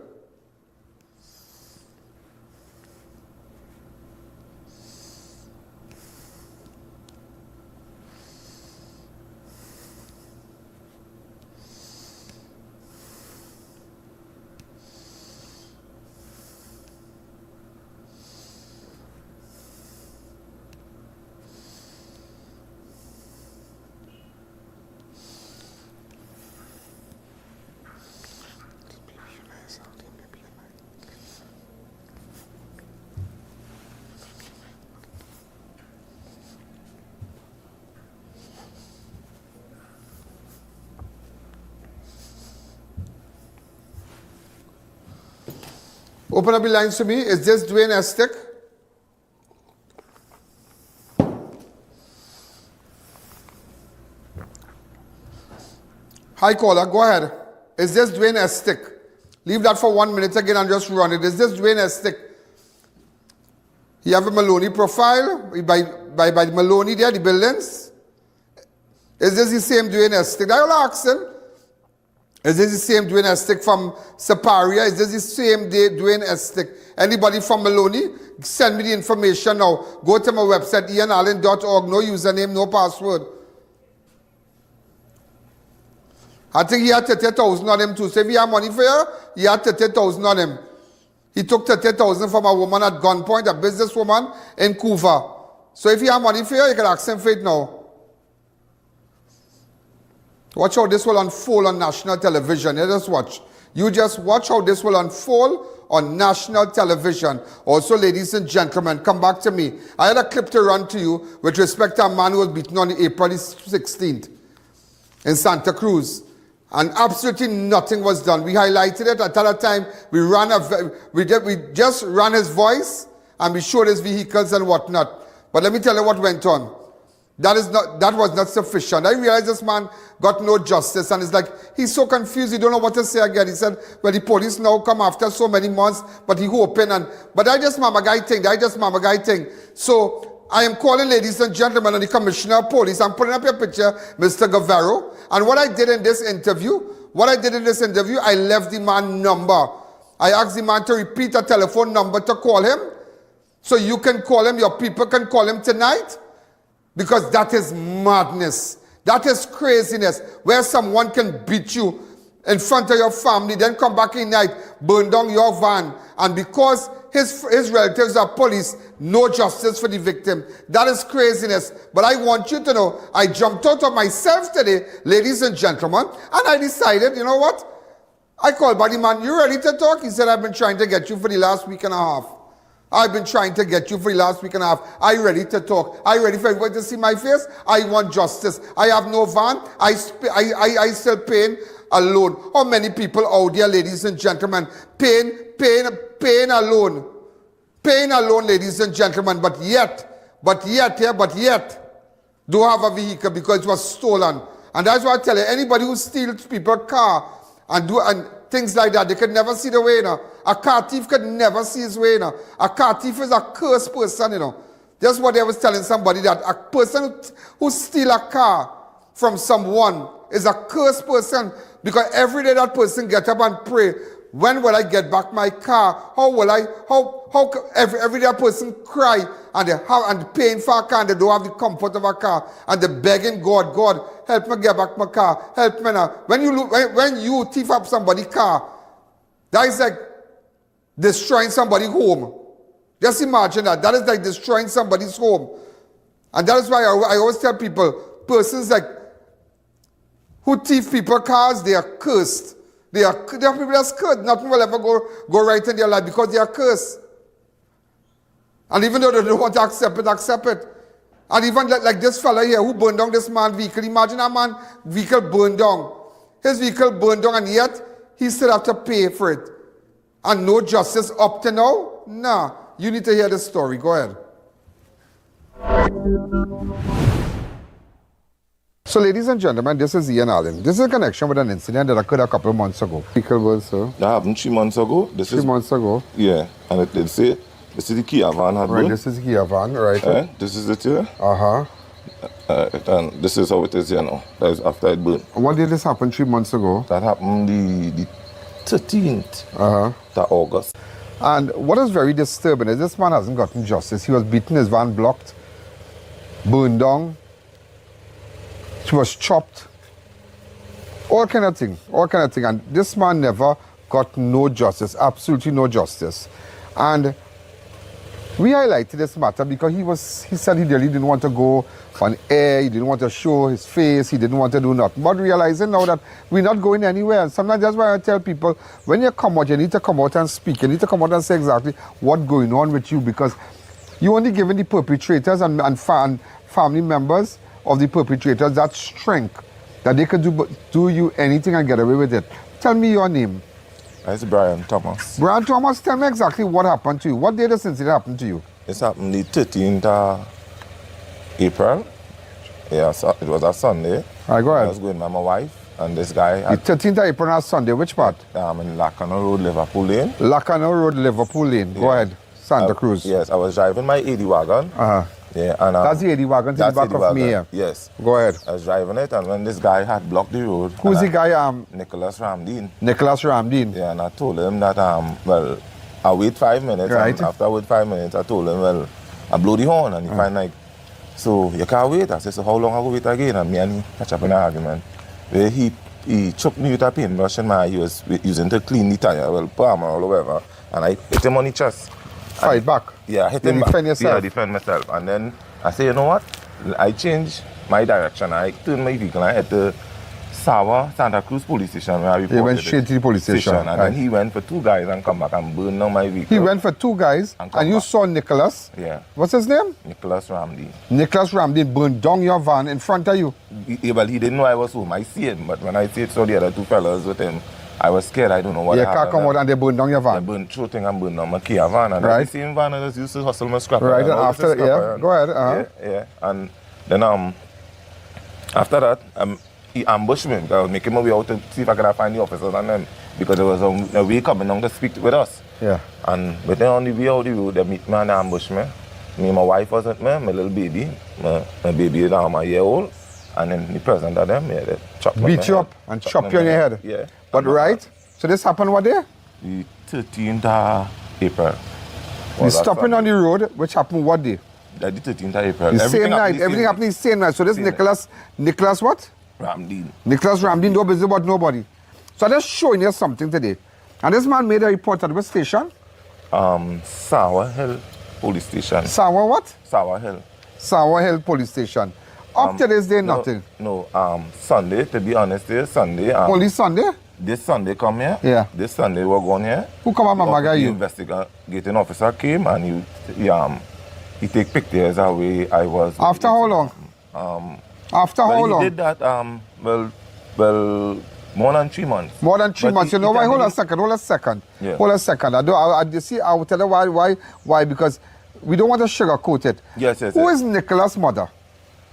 B: Open up the lines to me. Is this Dwayne Estick? Hi caller, go ahead. Is this Dwayne Estick? Leave that for 1 minute again and just run it. Is this Dwayne Estick? You have a Maloney profile by Maloney there, the buildings. Is this the same Dwayne Estick? I will ask him. Is this the same Dwayne Estick from Saparia? Is this the same Dwayne Estick? Anybody from Maloney? Send me the information now. Go to my website, ianalleyne.org. No username, no password. I think he had 30,000 on him too. So if he had money for you, he had 30,000 on him. He took 30,000 from a woman at gunpoint, a businesswoman in Couva. So if he had money for you, you can ask him for it now. Watch how this will unfold on national television. You just watch. You just watch how this will unfold on national television. Also, ladies and gentlemen, come back to me. I had a clip to run to you with respect to a man who was beaten on April 16th in Santa Cruz. And absolutely nothing was done. We highlighted it. At that time, we just ran his voice and we showed his vehicles and whatnot. But let me tell you what went on. That was not sufficient. I realized this man got no justice, and it's like he's so confused, he don't know what to say again. He said, well, the police now come after so many months, but he hoping, but I just mama guy thing. So I am calling, ladies and gentlemen, on the Commissioner of Police. I'm putting up your picture, Mr. Guevara. And what I did in this interview, I left the man number. I asked the man to repeat a telephone number to call him. So you can call him, your people can call him tonight. Because that is madness. That is craziness. Where someone can beat you in front of your family, then come back in night, burn down your van. And because his relatives are police, no justice for the victim. That is craziness. But I want you to know, I jumped out of myself today, ladies and gentlemen, and I decided, you know what? I called Buddy Man, you ready to talk? He said, I've been trying to get you for the last week and a half. I've been trying to get you for the last week and a half. Are you ready to talk? Are you ready for everybody to see my face? I want justice. I have no van. I still paying a loan. How many people out there, ladies and gentlemen, paying a loan, ladies and gentlemen, but yet, do have a vehicle because it was stolen. And that's why I tell you, anybody who steals people's car and things like that, they could never see the way, you know. A car thief could never see his way, you know. A car thief is a cursed person, you know. That's what I was telling somebody, that a person who steals a car from someone is a cursed person because every day that person get up and pray, when will I get back my car? Every day a person cry and they have and paying for a car and they don't have the comfort of a car and they're begging God, God, help me get back my car, help me now. When you thief up somebody's car, that is like destroying somebody's home. Just imagine that. That is like destroying somebody's home. And that is why I always tell people, persons like who thief people's cars, they are cursed. They are people that's cursed. Nothing will ever go right in their life because they are cursed. And even though they don't want to accept it. And even like this fella here who burned down this man's vehicle. Imagine a man's vehicle burned down. His vehicle burned down and yet he still have to pay for it. And no justice up to now? Nah. You need to hear this story. Go ahead. So, ladies and gentlemen, this is I.A.N. This is a connection with an incident that occurred a couple of months ago. Vehicle was, sir?
G: That happened 3 months ago.
B: 3 months ago?
G: Yeah. And it did say, this is the Kia van.
B: Right, this is the Kia van, right.
G: This is it here.
B: Uh-huh.
G: And this is how it is here now. That is after it burned.
B: When did this happen 3 months ago?
G: That happened the 13th of August.
B: And what is very disturbing is this man hasn't gotten justice. He was beaten, his van blocked, burned down, he was chopped, all kind of thing. And this man never got no justice, absolutely no justice. And we highlighted this matter because he said he really didn't want to go on air, he didn't want to show his face, he didn't want to do nothing. But realizing now that we're not going anywhere, and sometimes that's why I tell people, when you come out, you need to come out and speak. You need to come out and say exactly what's going on with you, because you're only giving the perpetrators and family members of the perpetrators that strength that they can do you anything and get away with it. Tell me your name.
G: It's Brian Thomas.
B: Brian Thomas, tell me exactly what happened to you. What day this incident happened to you?
G: This happened the 13th of April. Yeah, so it was a Sunday.
B: All right, go ahead.
G: I was going with my wife and this guy.
B: The 13th of April on Sunday, which part?
G: In Lacano Road, Liverpool Lane.
B: Lacano Road, Liverpool Lane. Go ahead. Santa Cruz.
G: Yes, I was driving my 80 wagon. Yeah, and
B: that's the 80 wagon to the back of me here.
G: Yes.
B: Go ahead.
G: I was driving it, and when this guy had blocked the road.
B: Who's the guy?
G: Nicholas Ramdeen.
B: Nicholas Ramdeen.
G: Yeah, and I told him that well, I wait 5 minutes.
B: Right.
G: And after I wait 5 minutes, I told him, well, I blow the horn, and he find like, so you can't wait. I said, so how long I go wait again? And me and he catch up in an argument where he choked me with a paintbrush and he was using to clean the tire, well, palm or whatever, and I hit him on the chest.
B: Fight back?
G: Yeah, I hit him back.
B: Defend yourself?
G: Yeah, defend myself. And then I say, you know what? I changed my direction. I turned my vehicle and I hit the Lower Santa Cruz police station where I reported.
B: He went straight to the police station.
G: And then he went for 2 guys and come back and burn down my vehicle.
B: He went for 2 guys and you saw Nicholas?
G: Yeah.
B: What's his name?
G: Nicholas Ramdeen.
B: Nicholas Ramdeen burned down your van in front of you?
G: Well, he didn't know I was home. I see him, but when I saw the other 2 fellas with him, I was scared. I don't know what happened.
B: Your car come out and they burned down your van?
G: They burned through thing and burned down my Kia van. And the same van I just used to hustle my scrapper.
B: Right, and after, go ahead.
G: Yeah. And then after that, he ambushed me. I was making my way out to see if I could find the officers and them, because there was a way coming down to speak with us.
B: Yeah.
G: But then on the way out the road, they meet me and they ambush me. Me and my wife was with me, my little baby. My baby is now a year old. And then the president of them, they chop me.
B: Beat you up and chop you on your head?
G: Yeah.
B: But right, so this happened what day?
G: The 13th of April.
B: You stopping on the road, which happened what day?
G: The 13th of April.
B: The same night, everything happened the same night. So this Nicholas what?
G: Ramdeen.
B: Nicholas Ramdeen, no busy about nobody. So I'm just showing you something today. And this man made a report at which station?
G: Sour Hill Police Station.
B: Sour what?
G: Sour Hill.
B: Sour Hill Police Station. Up to this day, nothing?
G: No, Sunday, to be honest, Sunday.
B: Only Sunday?
G: This Sunday come here.
B: Yeah.
G: This Sunday we're going here.
B: Who come and mamaga you?
G: The investigating officer came and he take pictures of where I was.
B: After how long? After how long?
G: He did that, well, more than 3 months.
B: More than 3 months. You know why? Hold a second.
G: Yeah.
B: Hold a second. I will tell you why, because we don't want to sugarcoat it.
G: Yes.
B: Who is Nicholas' mother?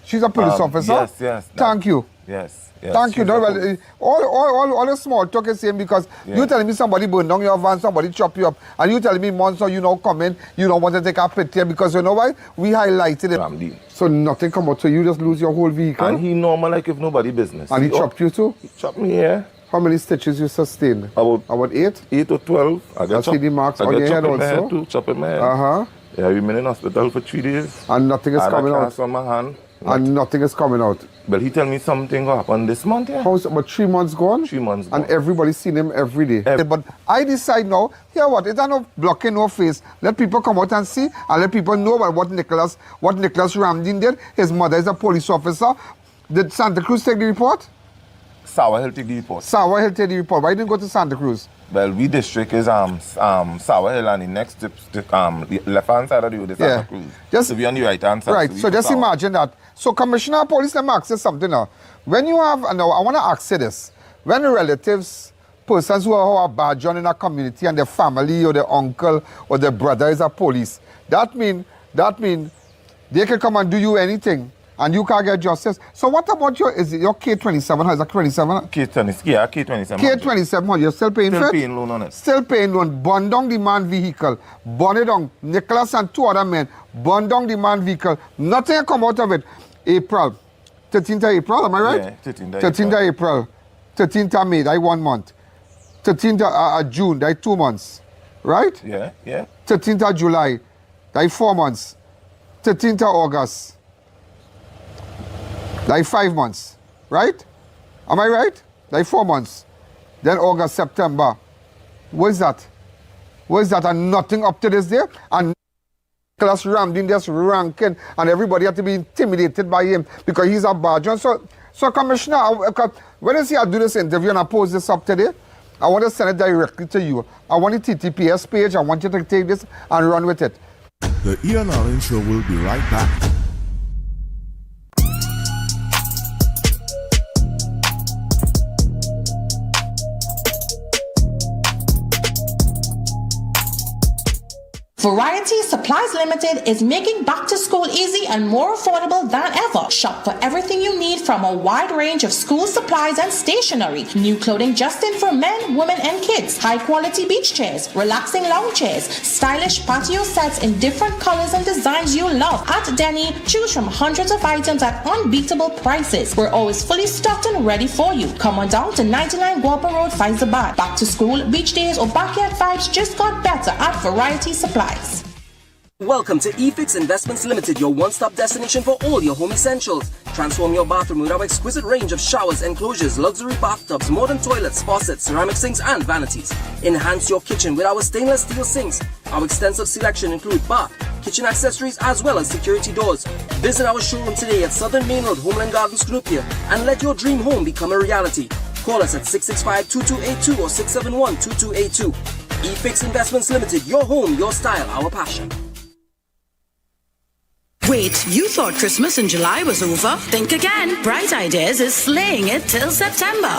B: She's a police officer?
G: Yes.
B: Thank you.
G: Yes.
B: Thank you. No, well, all the small talk is same because you telling me somebody burned down your van, somebody chop you up, and you telling me monster, you know, come in, you don't want to take a picture because you know why? We highlighted it. So nothing come out, so you just lose your whole vehicle.
G: And he normal like if nobody business.
B: And he chopped you too?
G: He chopped me, yeah.
B: How many stitches you sustained?
G: About
B: 8?
G: 8 or 12. I
B: see the marks on your head also?
G: Too, chopping my head. Yeah, we've been in hospital for 3 days.
B: And nothing is coming out?
G: On my hand.
B: And nothing is coming out?
G: Well, he tell me something happened this month, yeah.
B: How's about 3 months gone?
G: 3 months gone.
B: And everybody's seen him every day. But I decide now, here what, it's not blocking no face. Let people come out and see, and let people know about what Nicholas Ramdin did. His mother is a police officer. Did Santa Cruz take the report?
G: Sour Hill take the report.
B: Sour Hill take the report. Why didn't go to Santa Cruz?
G: Well, we district is Sour Hill, and the next the left-hand side of the road is Santa Cruz. Just to be on the right-hand side.
B: Right, so just imagine that. So Commissioner of Police, let me ask you something now. When you have, now I want to ask you this. When relatives, persons who are badge on in a community and their family or their uncle or their brother is a police, that mean they can come and do you anything. And you can't get justice. So what about your K27? How is that K27?
G: K27.
B: K27, you're still paying for it?
G: Still paying loan on it.
B: Still paying loan. Burn down the man vehicle. Burn it down. Nicholas and 2 other men. Burn down the man vehicle. Nothing come out of it. April. 13th of April, am I right?
G: Yeah,
B: 13th of April. 13th of May, that 1 month. 13th of June, that 2 months. Right?
G: Yeah.
B: 13th of July, that 4 months. 13th of August. Like 5 months, right? Am I right? Like 4 months. Then August, September. What is that? And nothing up to this day? And Nicholas Ramdin just ranking and everybody had to be intimidated by him because he's a badge. So Commissioner, when I see I do this interview and I post this up today, I want to send it directly to you. I want the TTPS page. I want you to take this and run with it.
C: The I.A.N Show will be right back.
H: Variety Supplies Limited is making back to school easy and more affordable than ever. Shop for everything you need from a wide range of school supplies and stationery. New clothing just in for men, women, and kids. High quality beach chairs, relaxing lounge chairs, stylish patio sets in different colors and designs you love. At Denny, choose from hundreds of items at unbeatable prices. We're always fully stocked and ready for you. Come on down to 99 Guapa Road, Faizabad. Back to school, beach days, or backyard vibes just got better at Variety Supplies.
I: Welcome to eFix Investments Limited, your one-stop destination for all your home essentials. Transform your bathroom with our exquisite range of showers, enclosures, luxury bathtubs, modern toilets, faucets, ceramic sinks, and vanities. Enhance your kitchen with our stainless steel sinks. Our extensive selection includes bath, kitchen accessories, as well as security doors. Visit our showroom today at Southern Main Road, Homeland Gardens, Cunupia, and let your dream home become a reality. Call us at 665-2282 or 671-2282. eFix Investments Limited, your home, your style, our passion.
J: Wait, you thought Christmas in July was over? Think again. Bright Ideas is slaying it till September.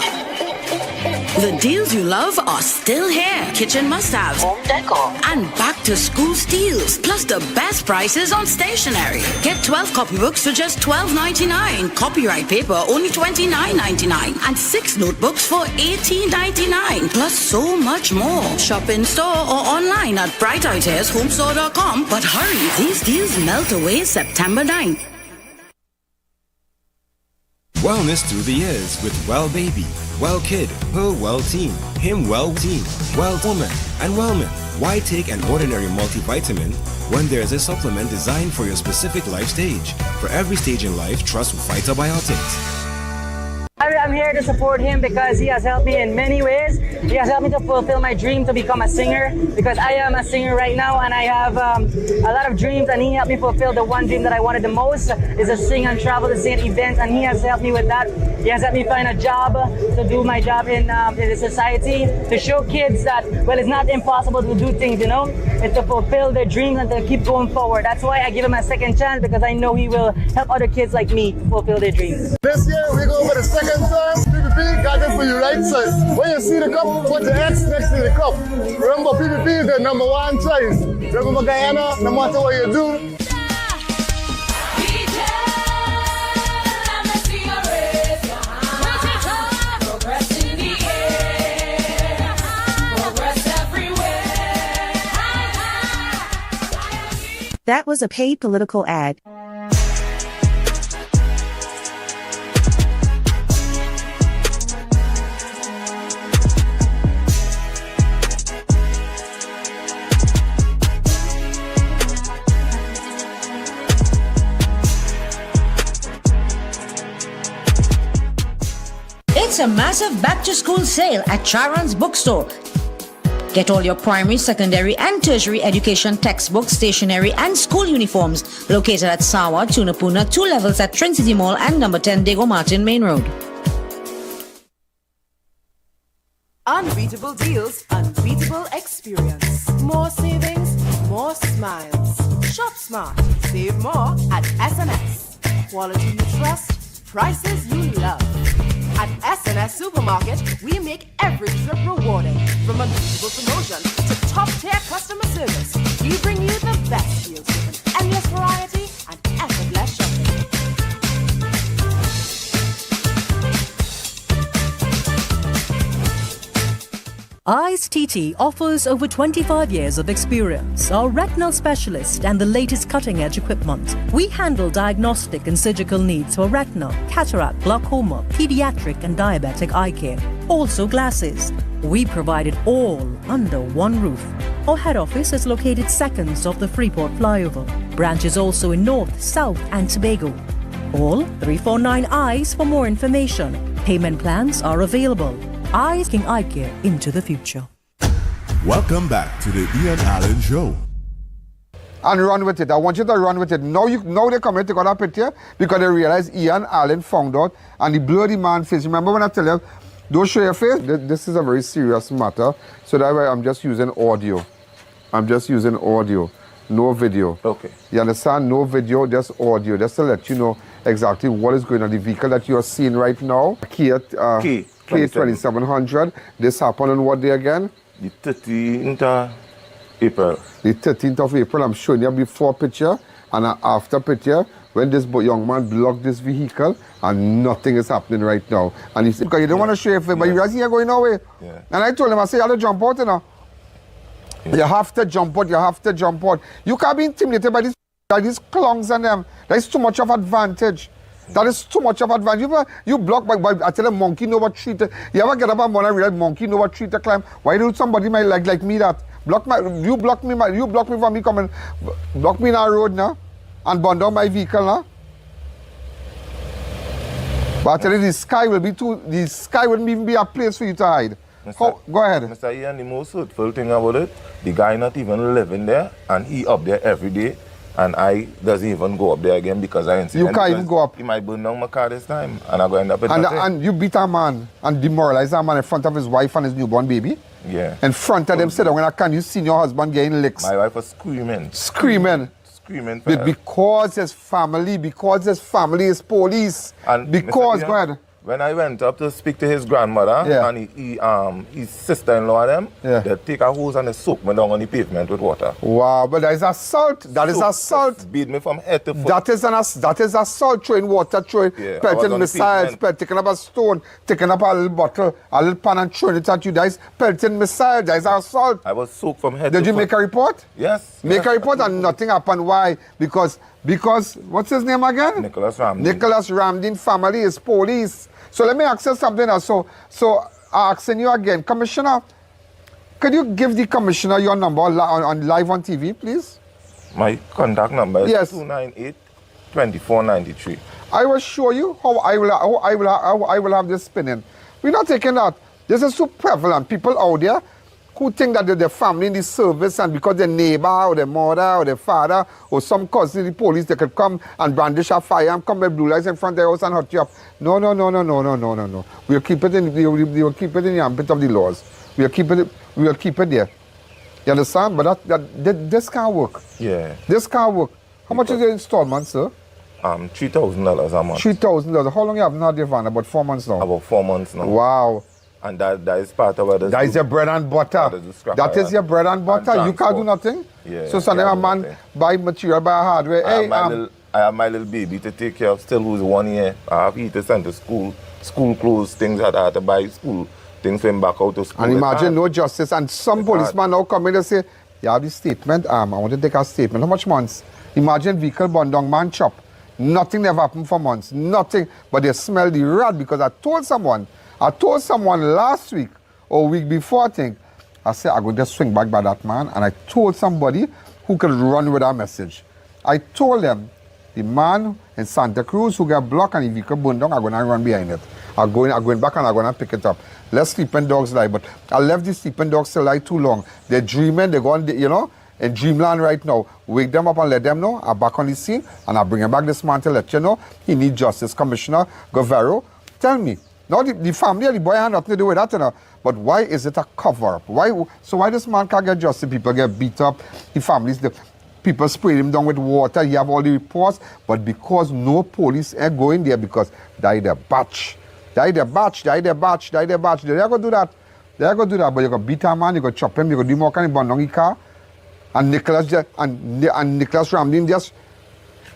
J: The deals you love are still here. Kitchen must-haves, home decor, and back-to-school steals. Plus the best prices on stationery. Get 12 copybooks for just $12.99. Copyright paper only $29.99. And 6 notebooks for $18.99. Plus so much more. Shop in-store or online at brightideashomestore.com. But hurry, these deals melt away September 9th.
K: Wellness through the years with Well Baby, Well Kid, Her Well Team, Him Well Team, Well Woman, and Wellman. Why take an ordinary multivitamin when there's a supplement designed for your specific life stage? For every stage in life, trust Vitabiotics.
L: I'm here to support him because he has helped me in many ways. He has helped me to fulfill my dream to become a singer because I am a singer right now and I have a lot of dreams, and he helped me fulfill the one dream that I wanted the most is to sing and travel to sing at events, and he has helped me with that. He has helped me find a job to do my job in the society, to show kids that, well, it's not impossible to do things, you know? It's to fulfill their dreams and to keep going forward. That's why I give him a second chance, because I know he will help other kids like me fulfill their dreams.
U: This year we go for the second term. PPP got it for you, right? So when you see the cup, put the X next to the cup. Remember, PPP is the #1 choice. Remember, Guyana, no matter what you do.
M: That was a paid political ad.
N: It's a massive back-to-school sale at Charon's bookstore. Get all your primary, secondary and tertiary education textbooks, stationery and school uniforms located at Sawa, Tunapuna, 2 levels at Trinity Mall and number 10 Diego Martin Main Road.
O: Unbeatable deals, unbeatable experience. More savings, more smiles. Shop smart, save more at SNS. Quality you trust, prices you love. At SNS Supermarket, we make every trip rewarding. From unbeatable promotions to top-tier customer service, we bring you the best deals with an endless variety and effortless shopping.
P: Eyes TT offers over 25 years of experience, are retinal specialist and the latest cutting-edge equipment. We handle diagnostic and surgical needs for retina, cataract, glaucoma, pediatric and diabetic eye care. Also glasses. We provide it all under one roof. Our head office is located seconds off the Freeport flyover. Branches also in North, South and Tobago. Call 349 Eyes for more information. Payment plans are available. Eyes King Eye Care into the future.
C: Welcome back to the I.A.N Show.
B: And run with it. I want you to run with it. Now they come here to got a picture because they realize I.A.N found out and the bloody man face. Remember when I tell you, don't show your face? This is a very serious matter. So that's why I'm just using audio. I'm just using audio, no video.
G: Okay.
B: You understand? No video, just audio. Just to let you know exactly what is going on. The vehicle that you're seeing right now, Kia 2700. This happened on what day again?
G: The 13th of April.
B: The 13th of April. I'm showing you a before picture and an after picture when this young man blocked this vehicle and nothing is happening right now. And he said, because you don't want to show your face, but you realize you're going away.
G: Yeah.
B: And I told him, I said, you have to jump out, you know. Yeah. You have to jump out, you have to jump out. You can't be intimidated by these clowns and them. That is too much of advantage. That is too much of advantage. You block by I tell a monkey know what tree to. You ever get up and realize monkey know what tree to climb? Why do somebody might like me that? You block me from me coming, block me in our road now, and burn down my vehicle now. But I tell you, the sky wouldn't even be a place for you to hide. Go ahead.
G: Mr. Ian, the most hurtful thing about it, the guy not even living there, and he up there every day. And I doesn't even go up there again because I ain't seen
B: you can't even go up.
G: He might burn down my car this time and I'm going to end up with nothing.
B: And you beat a man and demoralize a man in front of his wife and his newborn baby?
G: Yeah.
B: In front of them, sit down, can you see your husband getting licks?
G: My wife was screaming.
B: Screaming because his family is police.
G: And
B: because, go ahead.
G: When I went up to speak to his grandmother and his sister-in-law they take a hose and they soak me down on the pavement with water.
B: Wow, but that is assault. That is assault.
G: Beat me from head to foot.
B: That is assault, throwing water, pelting missiles, taking up a stone, taking up a little bottle, a little pan and throwing it at you. That is pelting missiles. That is assault.
G: I was soaked from head to foot.
B: Did you make a report?
G: Yes.
B: Make a report and nothing happened. Why? Because what's his name again?
G: Nicholas Ramdin.
B: Nicholas Ramdin family is police. So let me ask you something else. So asking you again, Commissioner, could you give the Commissioner your number on live on TV, please?
G: My contact number is
B: yes.
G: 298-2493.
B: I will show you how I will have this spinning. We're not taking that. This is so prevalent. People out there who think that their family in the service and because their neighbor or their mother or their father or some cousin in the police, they could come and brandish a fire and come with blue lights in front of their house and hurt you up. No. We'll keep it in the ambit of the laws. We'll keep it there. You understand? But this can't work.
G: Yeah.
B: This can't work. How much is your installment, sir?
G: $3,000 a month.
B: $3,000. How long you have not had your van? About 4 months now?
G: About 4 months now.
B: Wow.
G: And that is part of it.
B: That is your bread and butter. That is your bread and butter. You can't do nothing.
G: Yeah,
B: so sometimes a man buy material, buy hardware.
G: I have my little baby to take care of still who's 1 year. I have to send to school clothes, things that I had to buy school, things for him back out to school.
B: And imagine no justice. And some policeman now come in and say, you have the statement, I want to take a statement. How much months? Imagine vehicle burned down, man chop. Nothing never happened for months. Nothing. But they smell the rat because I told someone last week or week before, I think, I said, I'm going to swing back by that man. And I told somebody who could run with that message. I told them, the man in Santa Cruz who got blocked and the vehicle burned down, I'm going to run behind it. I'm going back and I'm going to pick it up. Let sleeping dogs lie. But I left the sleeping dogs to lie too long. They're dreaming, they're going, you know, in dreamland right now. Wake them up and let them know I'm back on the scene and I'll bring him back this man to let you know he needs justice. Commissioner Guevara, tell me. Now the family of the boy had nothing to do with that, you know. But why is it a cover-up? Why this man can't get justice? People get beat up. The families, the people spray him down with water. You have all the reports. But because no police are going there because they're the batch. They're the batch. They're going to do that. They're going to do that. But you're going to beat a man, you're going to chop him, you're going to do more kind of burn down his car. And Nicholas Ramdin just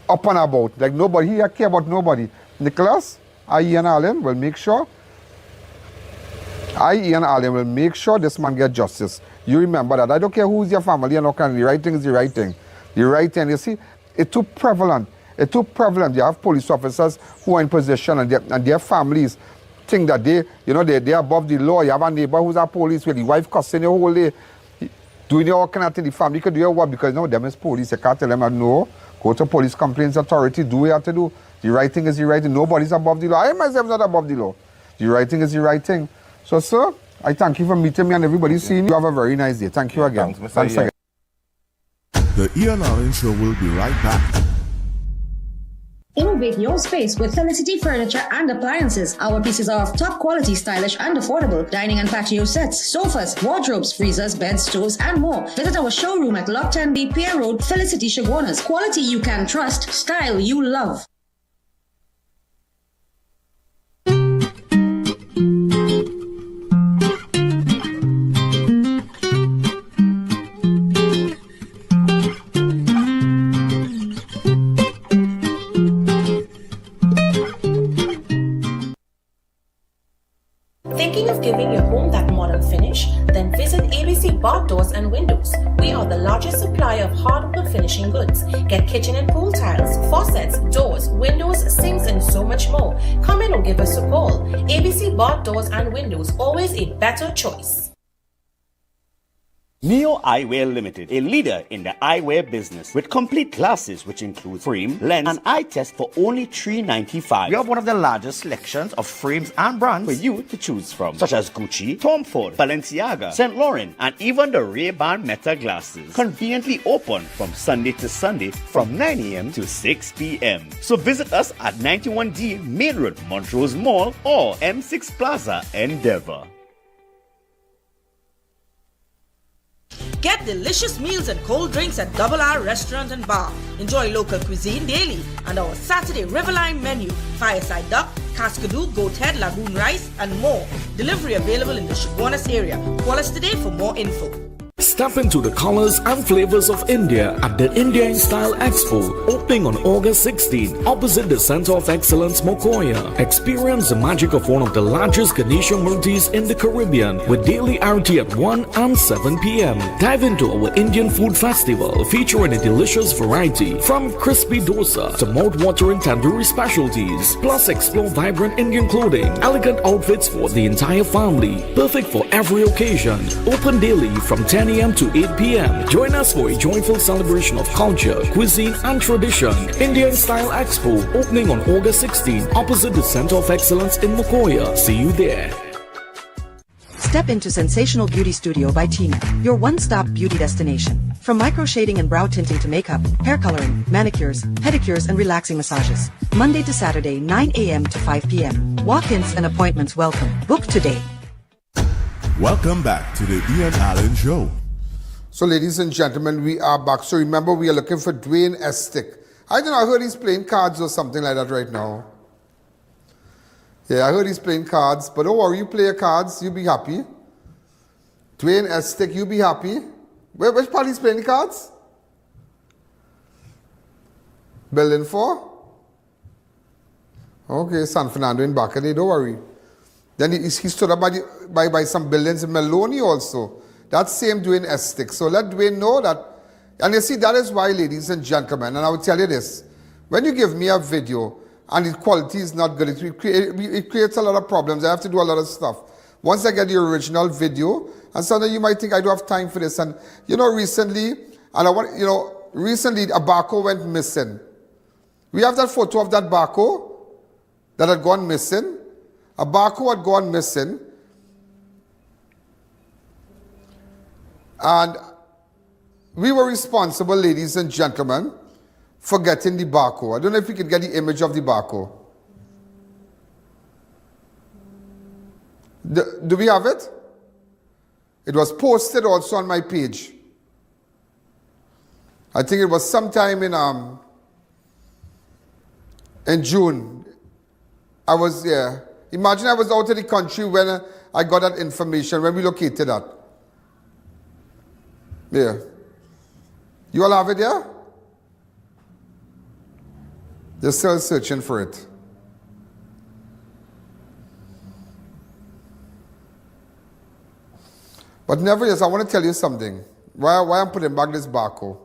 B: up and about. Like nobody, he care about nobody. Nicholas, I.A.N. will make sure will make sure this man get justice. You remember that. I don't care who's your family and the right thing is the right thing. The right thing, you see, it's too prevalent. It's too prevalent. You have police officers who are in position and their families think that they're above the law. You have a neighbor who's a police with the wife cussing the whole day, doing all kind of thing. The family could do your work because them is police. You can't tell them no. Go to police complaints authority, do what you have to do. The right thing is the right thing. Nobody's above the law. I myself am not above the law. The right thing is the right thing. So, sir, I thank you for meeting me and everybody seeing you. You have a very nice day. Thank you again. Thanks again.
C: The I.A.N. Show will be right back.
N: Innovate your space with Felicity Furniture and Appliances. Our pieces are of top quality, stylish and affordable. Dining and patio sets, sofas, wardrobes, freezers, beds, stoves and more. Visit our showroom at Lot 10B Pier Road, Felicity Chaguanas. Quality you can trust, style you love.
H: Thinking of giving your home that modern finish? Then visit ABC Bar Doors and Windows. We are the largest supplier of hardwood finishing goods. Get kitchen and pool tiles, faucets, doors, windows, sinks, and so much more. Come in or give us a call. ABC Bar Doors and Windows, always a better choice.
Q: Neo Eyewear Limited, a leader in the eyewear business with complete glasses which include frame, lens, and eye test for only $3.95. We have one of the largest selections of frames and brands for you to choose from, such as Gucci, Tom Ford, Balenciaga, St. Laurent, and even the Ray-Ban Meta glasses. Conveniently open from Sunday to Sunday from 9 a.m. to 6 p.m. So visit us at 91D Main Road, Montrose Mall, or M6 Plaza, Endeavour.
R: Get delicious meals and cold drinks at Double R Restaurant and Bar. Enjoy local cuisine daily and our Saturday Riverline menu, fireside duck, cascadoo, goat head, lagoon rice, and more. Delivery available in the Chaguanas area. Call us today for more info.
S: Step into the colors and flavors of India at the India in Style Expo, opening on August 16, opposite the Center of Excellence, Mokoya. Experience the magic of one of the largest Ganesha Murtis in the Caribbean with daily arati at 1 and 7 p.m. Dive into our Indian food festival featuring a delicious variety from crispy dosa to mouth-watering tandoori specialties. Plus explore vibrant Indian clothing, elegant outfits for the entire family, perfect for every occasion. Open daily from 10 a.m. to 8 p.m. Join us for a joyful celebration of culture, cuisine, and tradition. India in Style Expo, opening on August 16, opposite the Center of Excellence in Mokoya. See you there.
T: Step into Sensational Beauty Studio by Tina, your one-stop beauty destination. From micro shading and brow tinting to makeup, hair coloring, manicures, pedicures, and relaxing massages. Monday to Saturday, 9 a.m. to 5 p.m. Walk-ins and appointments welcome. Book today.
C: Welcome back to the I.A.N. Show.
B: So, ladies and gentlemen, we are back. So, remember, we are looking for Dwayne Estick. I don't know, I heard he's playing cards or something like that right now. Yeah, I heard he's playing cards. But don't worry, you play your cards, you'll be happy. Dwayne Estick, you'll be happy. Which part he's playing the cards? Building 4? Okay, San Fernando in Bacadé, don't worry. Then he stood up by some buildings in Maloney also. That same Dwayne Estick. So let Dwayne know that And you see, that is why, ladies and gentlemen, and I will tell you this, when you give me a video and the quality is not good, it creates a lot of problems. I have to do a lot of stuff. Once I get the original video, and sometimes you might think I don't have time for this. And recently, recently a barco went missing. We have that photo of that barco that had gone missing. A barco had gone missing. And we were responsible, ladies and gentlemen, for getting the barco. I don't know if we can get the image of the barco. Do we have it? It was posted also on my page. I think it was sometime in June. I was there. Imagine I was out of the country when I got that information, when we located that. Yeah. You all have it there? They're still searching for it. But nevertheless, I want to tell you something. Why I'm putting back this barco.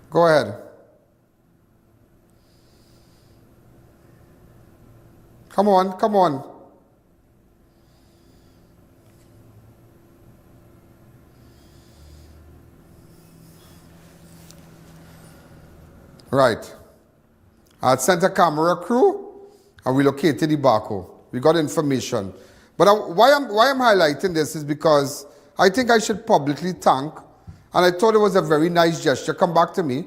B: Go ahead. Come on, come on. Right. I had sent a camera crew and we located the barco. We got information. But why I'm highlighting this is because I think I should publicly thank, and I thought it was a very nice gesture. Come back to me.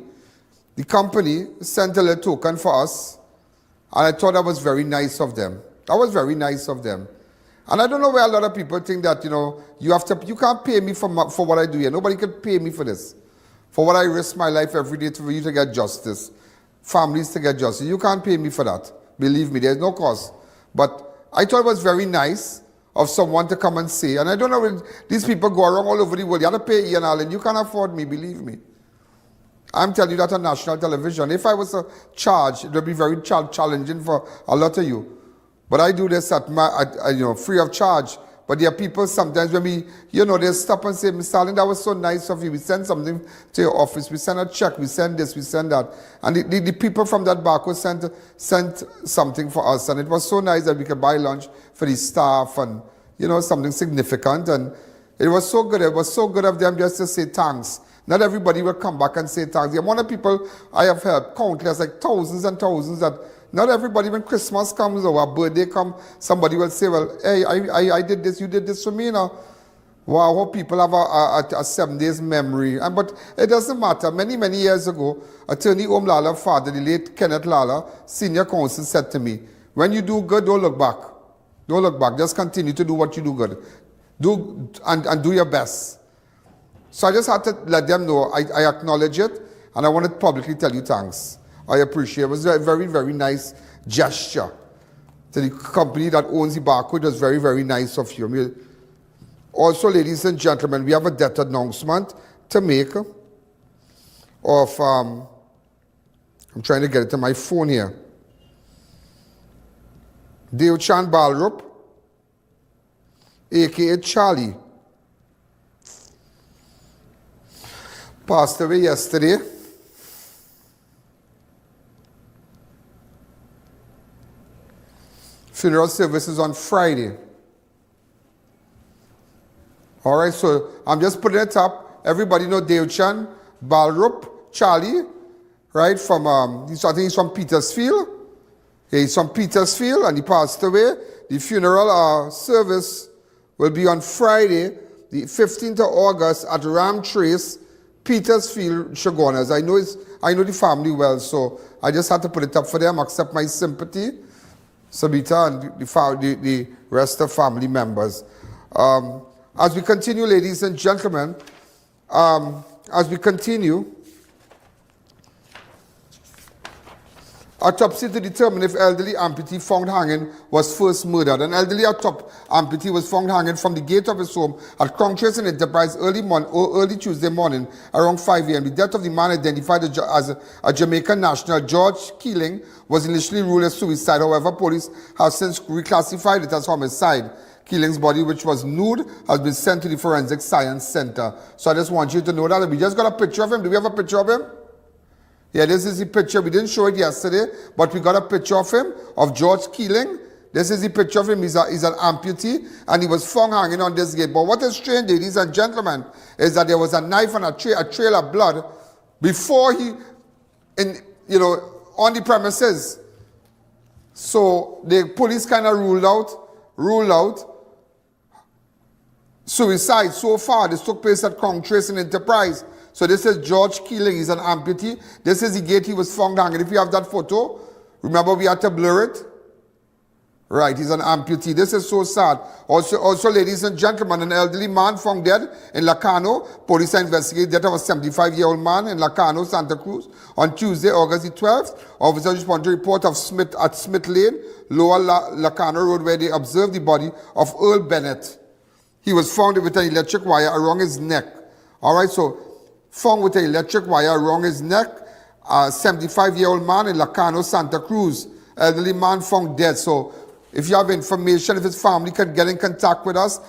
B: The company sent a little token for us, and I thought that was very nice of them. That was very nice of them. And I don't know where a lot of people think that, you can't pay me for what I do here. Nobody can pay me for this. For what I risk my life every day for you to get justice. Families to get justice. You can't pay me for that. Believe me, there's no cost. But I thought it was very nice of someone to come and say, and I don't know when these people go around all over the world, you have to pay I.A.N. You can't afford me, believe me. I'm telling you that on national television. If I was to charge, it would be very challenging for a lot of you. But I do this at free of charge. But there are people sometimes when they stop and say, Mr. Allen, that was so nice of you. We send something to your office. We send a check. We send this. We send that. And the people from that barco sent something for us. And it was so nice that we could buy lunch for the staff and, something significant. And it was so good. It was so good of them just to say thanks. Not everybody will come back and say thanks. The amount of people I have helped, countless, like thousands and thousands, that not everybody, when Christmas comes or a birthday comes, somebody will say, well, hey, I did this, you did this for me, Wow, I hope people have a 7 days memory. But it doesn't matter. Many, many years ago, Attorney Om Lala's father, the late Kenneth Lala, senior counsel, said to me, when you do good, don't look back. Don't look back. Just continue to do what you do good. And do your best. So I just had to let them know I acknowledge it, and I want to publicly tell you thanks. I appreciate it. It was a very, very nice gesture to the company that owns the barco. It was very, very nice of you. Also, ladies and gentlemen, we have a death announcement to make of, I'm trying to get it to my phone here. Deochan Balrup, a.k.a. Charlie, passed away yesterday. Funeral services on Friday. All right, so I'm just putting it up. Everybody know Deochan Balrup, Charlie, right? From I think he's from Petersfield. Yeah, he's from Petersfield, and he passed away. The funeral service will be on Friday, the 15th of August at Ram Trace, Petersfield, Chaguanas. I know the family well, so I just had to put it up for them. Accept my sympathy, Sabita, and the rest of family members. As we continue, ladies and gentlemen, as we continue, Autopsy to determine if elderly amputee found hanging was first murdered. An elderly amputee was found hanging from the gate of his home at Crown Trace and Enterprise early Tuesday morning around 5 a.m. The death of the man, identified as a Jamaican national, George Keeling, was initially ruled as suicide. However, police have since reclassified it as homicide. Keeling's body, which was nude, has been sent to the Forensic Science Center. So I just want you to know that. We just got a picture of him. Do we have a picture of him? Yeah, this is the picture. We didn't show it yesterday, but we got a picture of him, of George Keeling. This is the picture of him. He's an amputee, and he was found hanging on this gate. But what is strange, ladies and gentlemen, is that there was a knife and a trail of blood before on the premises. So the police kind of ruled out suicide. So far, this took place at Crown Trace and Enterprise. So this is George Keeling. He's an amputee. This is the gate he was found hanging. If you have that photo, remember we had to blur it? Right, he's an amputee. This is so sad. Also, ladies and gentlemen, an elderly man found dead in Lacano. Police investigate death of a 75-year-old man in Lacano, Santa Cruz on Tuesday, August the 12th. Officers responded to a report of Smith Lane, Lower Lacano Road, where they observed the body of Earl Bennett. He was found with an electric wire around his neck. All right, so found with an electric wire around his neck, a 75-year-old man in Lacano, Santa Cruz. Elderly man found dead. So if you have information, if his family can get in contact with us,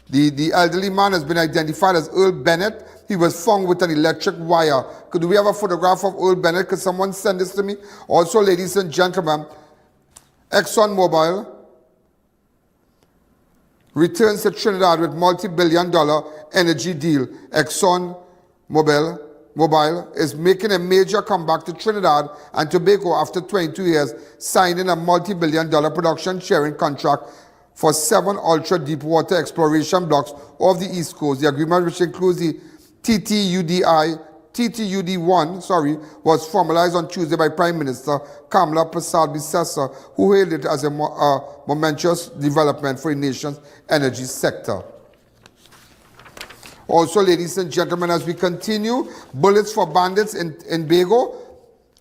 B: the elderly man has been identified as Earl Bennett. He was found with an electric wire. Could we have a photograph of Earl Bennett? Could someone send this to me? Also, ladies and gentlemen, ExxonMobil returns to Trinidad with multi-billion-dollar energy deal. ExxonMobil is making a major comeback to Trinidad and Tobago after 22 years, signing a multi-billion-dollar production sharing contract for 7 ultra-deepwater exploration blocks off the East Coast. The agreement, which includes the TTUD-1, was formalized on Tuesday by Prime Minister Kamla Persad-Bissessar, who hailed it as a momentous development for the nation's energy sector. Also, ladies and gentlemen, as we continue, bullets for bandits in Bago.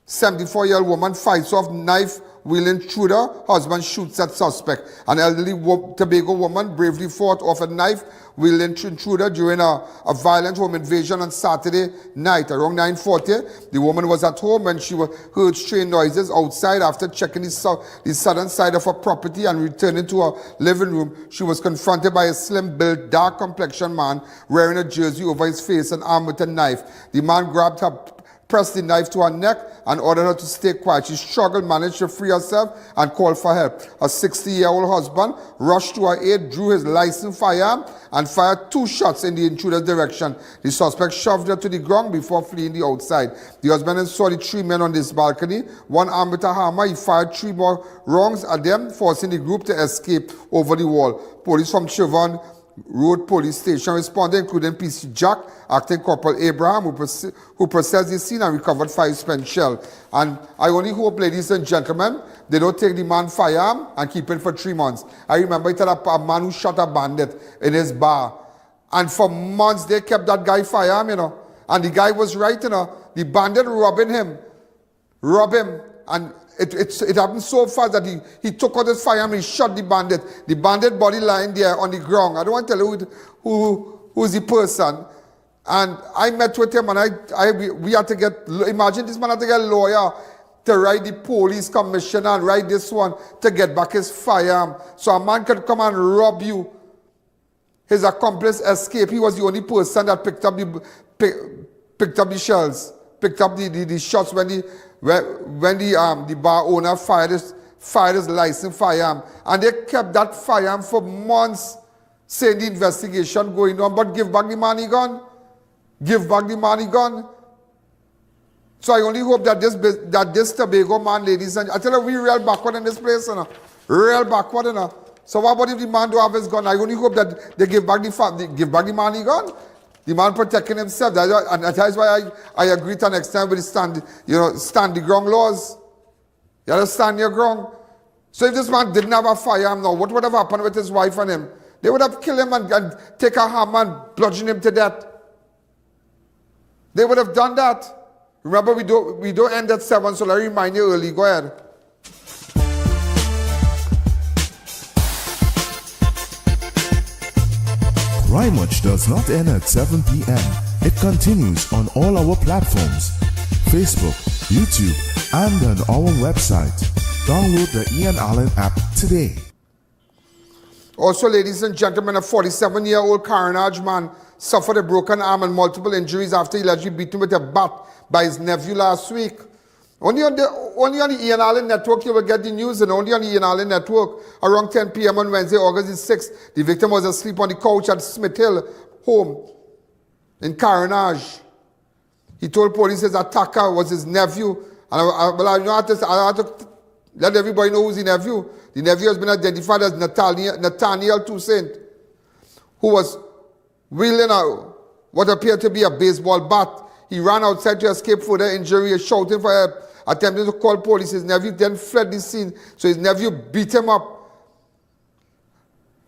B: 74-year-old woman fights off knife-wielding intruder. Husband shoots at suspect. An elderly Tobago woman bravely fought off a knife-wielding intruder during a violent home invasion on Saturday night. Around 9:40, the woman was at home when she heard strange noises outside. After checking the southern side of her property and returning to her living room, she was confronted by a slim-built, dark-complexioned man wearing a jersey over his face and armed with a knife. The man grabbed her, pressed the knife to her neck and ordered her to stay quiet. She struggled, managed to free herself and called for help. Her 60-year-old husband rushed to her aid, drew his licensed firearm and fired 2 shots in the intruder's direction. The suspect shoved her to the ground before fleeing the outside. The husband then saw the 3 men on this balcony. One armed with a hammer, he fired 3 more rounds at them, forcing the group to escape over the wall. Police from Chivon Road Police Station responded, including PC Jack, Acting Corporal Abraham, who processed the scene and recovered 5 spent shells. And I only hope, ladies and gentlemen, they don't take the man firearm and keep it for 3 months. I remember it had a man who shot a bandit in his bar. And for months, they kept that guy firearm, And the guy was right, The bandit robbed him. And it happened so fast that he took out his firearm and he shot the bandit. The bandit body lying there on the ground. I don't want to tell you who's the person. And I met with him and we had to imagine this man had to get a lawyer to write the police commissioner and write this one to get back his firearm. So a man could come and rob you. His accomplice escaped. He was the only person that picked up the shells, picked up the shots when the bar owner fired his licensed firearm. And they kept that firearm for months, saying the investigation going on, but give back the money gun. Give back the money gun. So I only hope that this Tobago man, ladies and I tell you, we real backward in this place, real backward, So what about if the man don't have his gun? I only hope that they give back the money gun. The man protecting himself. And that's why I agree to an extent with the stand the ground laws. You understand your ground? So if this man didn't have a firearm now, what would have happened with his wife and him? They would have killed him and take a hammer and bludgeon him to death. They would have done that. Remember, we don't end at 7, so let me remind you early. Go ahead.
C: Crime Watch does not end at 7 p.m. It continues on all our platforms, Facebook, YouTube, and on our website. Download the Ian Allen app today.
B: Also, ladies and gentlemen, a 47-year-old Carnage man suffered a broken arm and multiple injuries after he allegedly beaten with a bat by his nephew last week. Only on the Ian Allen network you will get the news, and only on the Ian Allen network around 10 p.m. on Wednesday, August the 6th, the victim was asleep on the couch at Smith Hill home in Carnage. He told police his attacker was his nephew, and I have to let everybody know who's the nephew. The nephew has been identified as Nathaniel Toussaint, who was wielding what appeared to be a baseball bat. He ran outside to escape further injury, shouting for help, attempting to call police. His nephew then fled the scene, so his nephew beat him up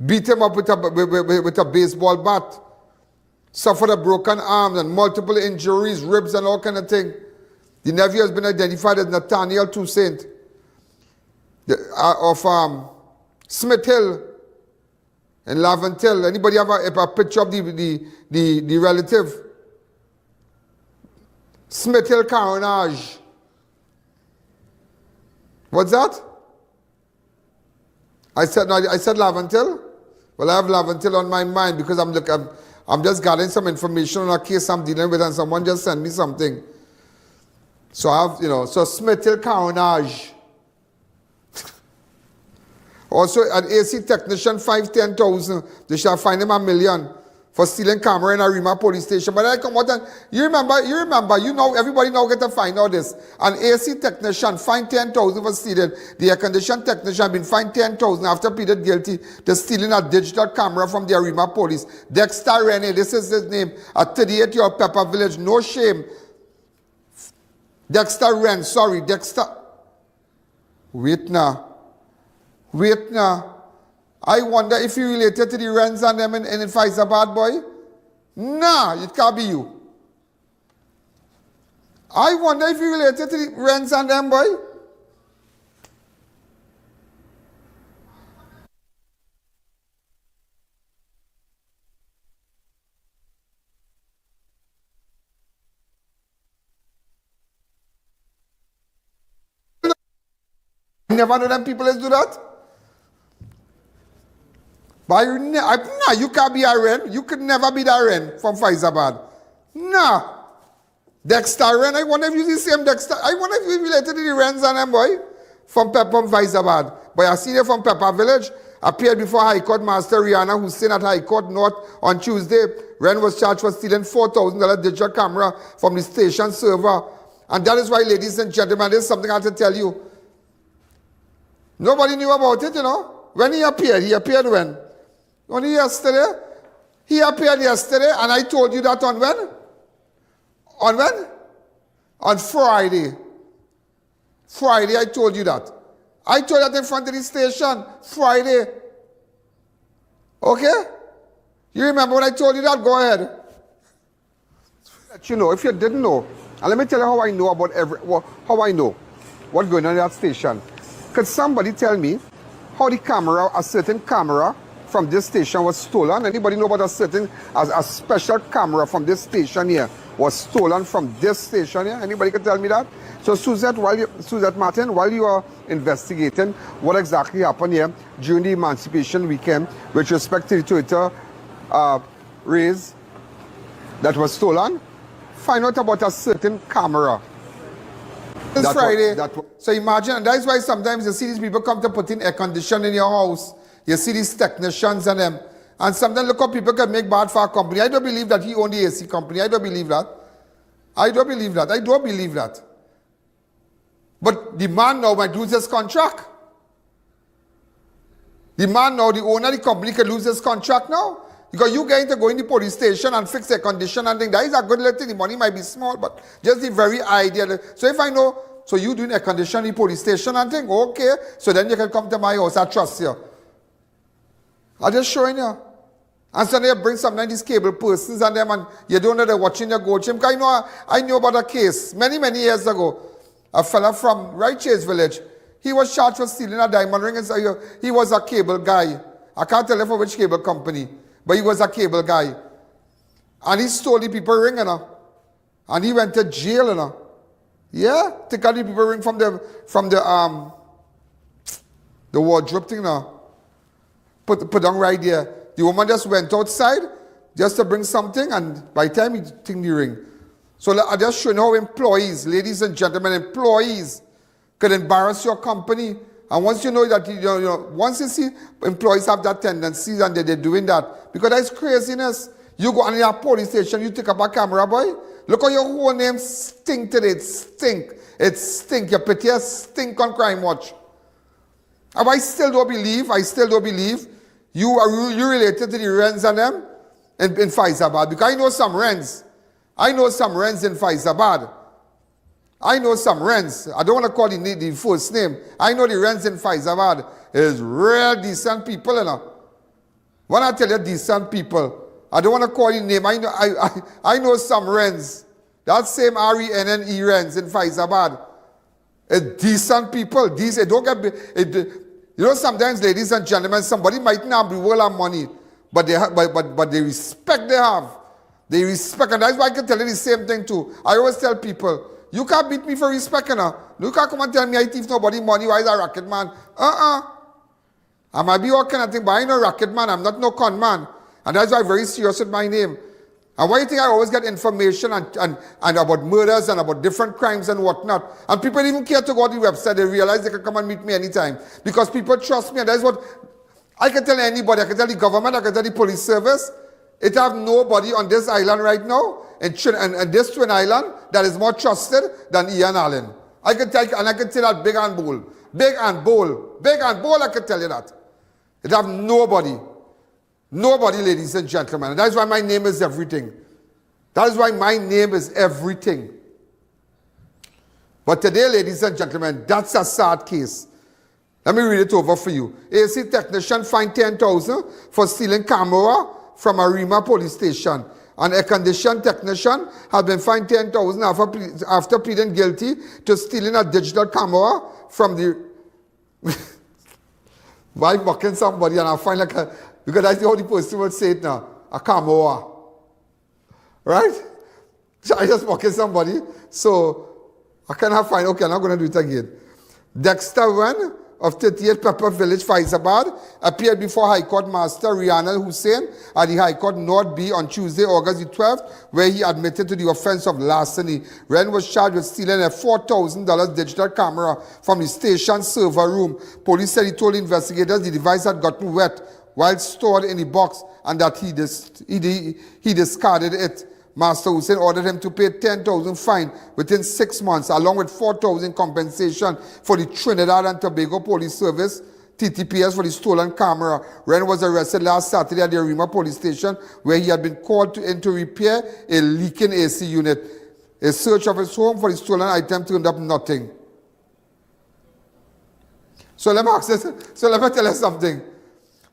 B: with a baseball bat, suffered a broken arm and multiple injuries, ribs and all kind of thing. The nephew has been identified as Nathaniel Toussaint of Smith Hill in Laventil. Anybody have a picture of the relative? Smith Hill Carnage. What's that? I said Laventil. Well, I have Laventil on my mind because I'm just gathering some information on a case I'm dealing with, and someone just sent me something. So I have, so Smith Hill Carnage. Also, an AC technician, 510,000. They shall fine him $1 million for stealing camera in Arima police station. But I come out and you remember, everybody now get to find out this. An AC technician fined 10,000 for stealing. The air condition technician been fined 10,000 after pleaded guilty to stealing a digital camera from the Arima police. Dexter Rene, this is his name, a 38-year-old Pepper Village, no shame. Dexter. Wait now. I wonder if you related to the Wrens and them in Faizabad, boy. Nah, it can't be you. I wonder if you related to the Wrens and them, boy. You never know them people let's do that? But you can't be a Wren. You could never be that Wren from Faizabad. Nah. Dexter Wren, I wonder if you the same Dexter. I wonder if you related to the Wrens and them, boy, from Faizabad. But I seen you from Pepper Village, appeared before High Court Master Rihanna Hussein at High Court North on Tuesday. Wren was charged for stealing $4,000 digital camera from the station server. And that is why, ladies and gentlemen, there's something I have to tell you. Nobody knew about it, When he appeared when? Only yesterday. He appeared yesterday, and I told you that on when? On when? On Friday. Friday, I told you that. I told you that in front of the station. Friday. Okay? You remember when I told you that? Go ahead. Let you know, if you didn't know, and let me tell you how I know about how I know what's going on in that station. Could somebody tell me how a certain camera from this station was stolen? Anybody know about a special camera from this station here was stolen from this station here? Anybody can tell me that? So Suzette Martin, while you are investigating what exactly happened here during the Emancipation Weekend with respect to the Toyota raise that was stolen, find out about a certain camera. This Friday. So imagine, and that's why sometimes you see these people come to put in air conditioning in your house. You see these technicians and them. And sometimes look how people can make bad for a company. I don't believe that he owned the AC company. I don't believe that. I don't believe that. But the man now might lose his contract. The man now, the owner of the company, can lose his contract now. Because you going to go in the police station and fix air condition and things. That is a good little thing. The money might be small, but just the very idea. So if I know, so you doing air conditioning in the police station and things, okay. So then you can come to my house. I trust you. I'm just showing you. And so they bring some of these cable persons and them, and you don't know they're watching your gold chain. Because I know about a case many years ago. A fella from Right Chase Village, he was charged for stealing a diamond ring. And so he was a cable guy. I can't tell you for which cable company, but he was a cable guy. And he stole the people ring, and he went to jail, Yeah, take out the people ring from the wardrobe thing, Put down right there. The woman just went outside just to bring something, and by the time he took the ring. So I just showing how employees, ladies and gentlemen, employees could embarrass your company. And once you know that, once you see employees have that tendency and they're doing that, because that's craziness. You go on your police station, you take up a camera, boy. Look how your whole name stink today. It stink. It stink. Your picture stink on Crime Watch. And I still don't believe you related to the Wrens and them in Faizabad. Because I know some Wrens. I know some Wrens in Faizabad. I know some Wrens. I don't want to call the first name. I know the Wrens in Faizabad is real decent people, When I tell you decent people, I don't want to call the name. I know some Wrens. That same R-E-N-N-E Wrens in Faizabad. It's decent people. Sometimes, ladies and gentlemen, somebody might not be worth of money, but they respect they have. They respect, and that's why I can tell you the same thing too. I always tell people, you can't beat me for respect, You can't come and tell me I thief nobody money, why is a racket man? I might be all kind of thing, but I ain't no racket man, I'm not no con man. And that's why I'm very serious with my name. And why do you think I always get information and about murders and about different crimes and whatnot? And people don't even care to go to the website. They realize they can come and meet me anytime. Because people trust me, and that's what I can tell anybody. I can tell the government, I can tell the police service. It have nobody on this island right now, and this twin island, that is more trusted than I.A.N. I can tell you, and I can tell that big and bold. Big and bold, I can tell you that. It have nobody. Nobody, ladies and gentlemen. And that's why my name is everything. That is why my name is everything. But today, ladies and gentlemen, that's a sad case. Let me read it over for you. AC technician fined $10,000 for stealing camera from Arima police station. An air-conditioned technician has been fined $10,000 after pleading guilty to stealing a digital camera from the... Why mocking somebody and I find like a... Because that's how the person would say it now. A camera. Right? So I just mocking somebody. So I cannot find... Okay, I'm not going to do it again. Dexter Wen of 38 Pepper Village, Faizabad, appeared before High Court Master Rihanna Hussein at the High Court North B on Tuesday, August the 12th, where he admitted to the offense of larceny. Ren was charged with stealing a $4,000 digital camera from the station server room. Police said he told investigators the device had gotten wet while stored in the box and that he discarded it. Master Hussein ordered him to pay $10,000 fine within 6 months, along with $4,000 compensation for the Trinidad and Tobago Police Service, TTPS, for the stolen camera. Ren was arrested last Saturday at the Arima Police Station, where he had been called in to repair a leaking AC unit. A search of his home for the stolen item turned up nothing. So let me tell you something.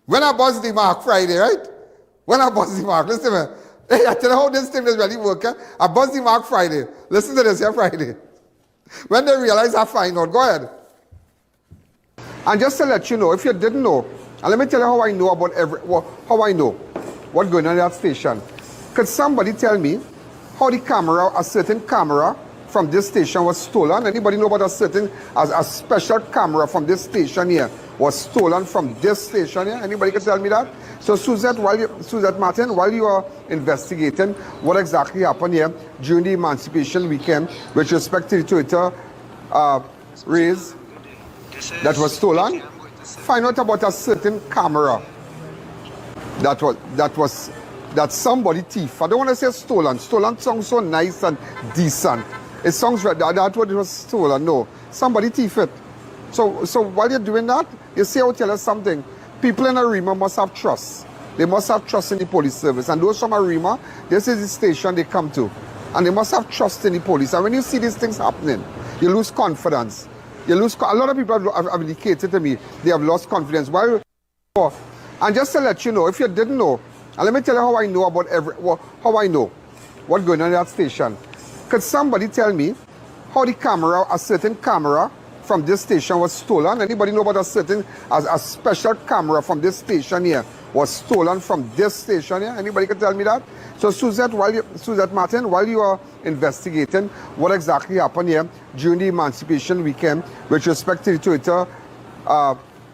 B: When I bust the mark Friday, right? When I bust the mark, listen to me. Hey, I tell you how this thing is really working. I bust the mark Friday. Listen to this here Friday. When they realize I find out, go ahead. And just to let you know, if you didn't know, and let me tell you how I know about how I know what's going on at that station. Could somebody tell me how a certain camera from this station was stolen? Anybody know about a special camera from this station here was stolen from this station here? Anybody can tell me that? So Suzette Martin, while you are investigating what exactly happened here during the Emancipation Weekend with respect to the Toyota Rays that was stolen, find out about a certain camera that somebody thief. I don't want to say stolen. Stolen sounds so nice and decent. It sounds right. That's what it was stolen. No, somebody thief it. So while you're doing that, you see, I will tell us something. People in Arima must have trust. They must have trust in the police service. And those from Arima, this is the station they come to. And they must have trust in the police. And when you see these things happening, you lose confidence. A lot of people have indicated to me they have lost confidence. And just to let you know, if you didn't know, And let me tell you how I know about how I know what's going on in that station. Could somebody tell me how a certain camera from this station was stolen? Anybody know about a special camera from this station here was stolen from this station here? Anybody can tell me that? So Suzette Martin, while you are investigating what exactly happened here during the Emancipation Weekend with respect to the Toyota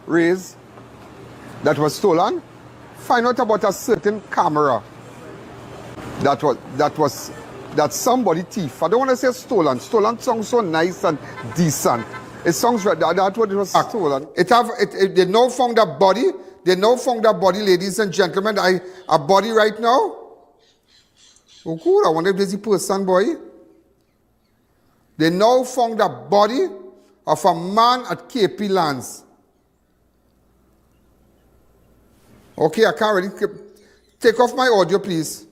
B: raise that was stolen, find out about a certain camera that somebody thief. I don't want to say stolen. Stolen sounds so nice and decent. It sounds right. That's what it was stolen. They now found a body. They now found a body, ladies and gentlemen. A body right now. Oh, cool. I wonder if there's a person, boy. They now found a body of a man at KP Lands. Okay, I can't really... Take off my audio, please.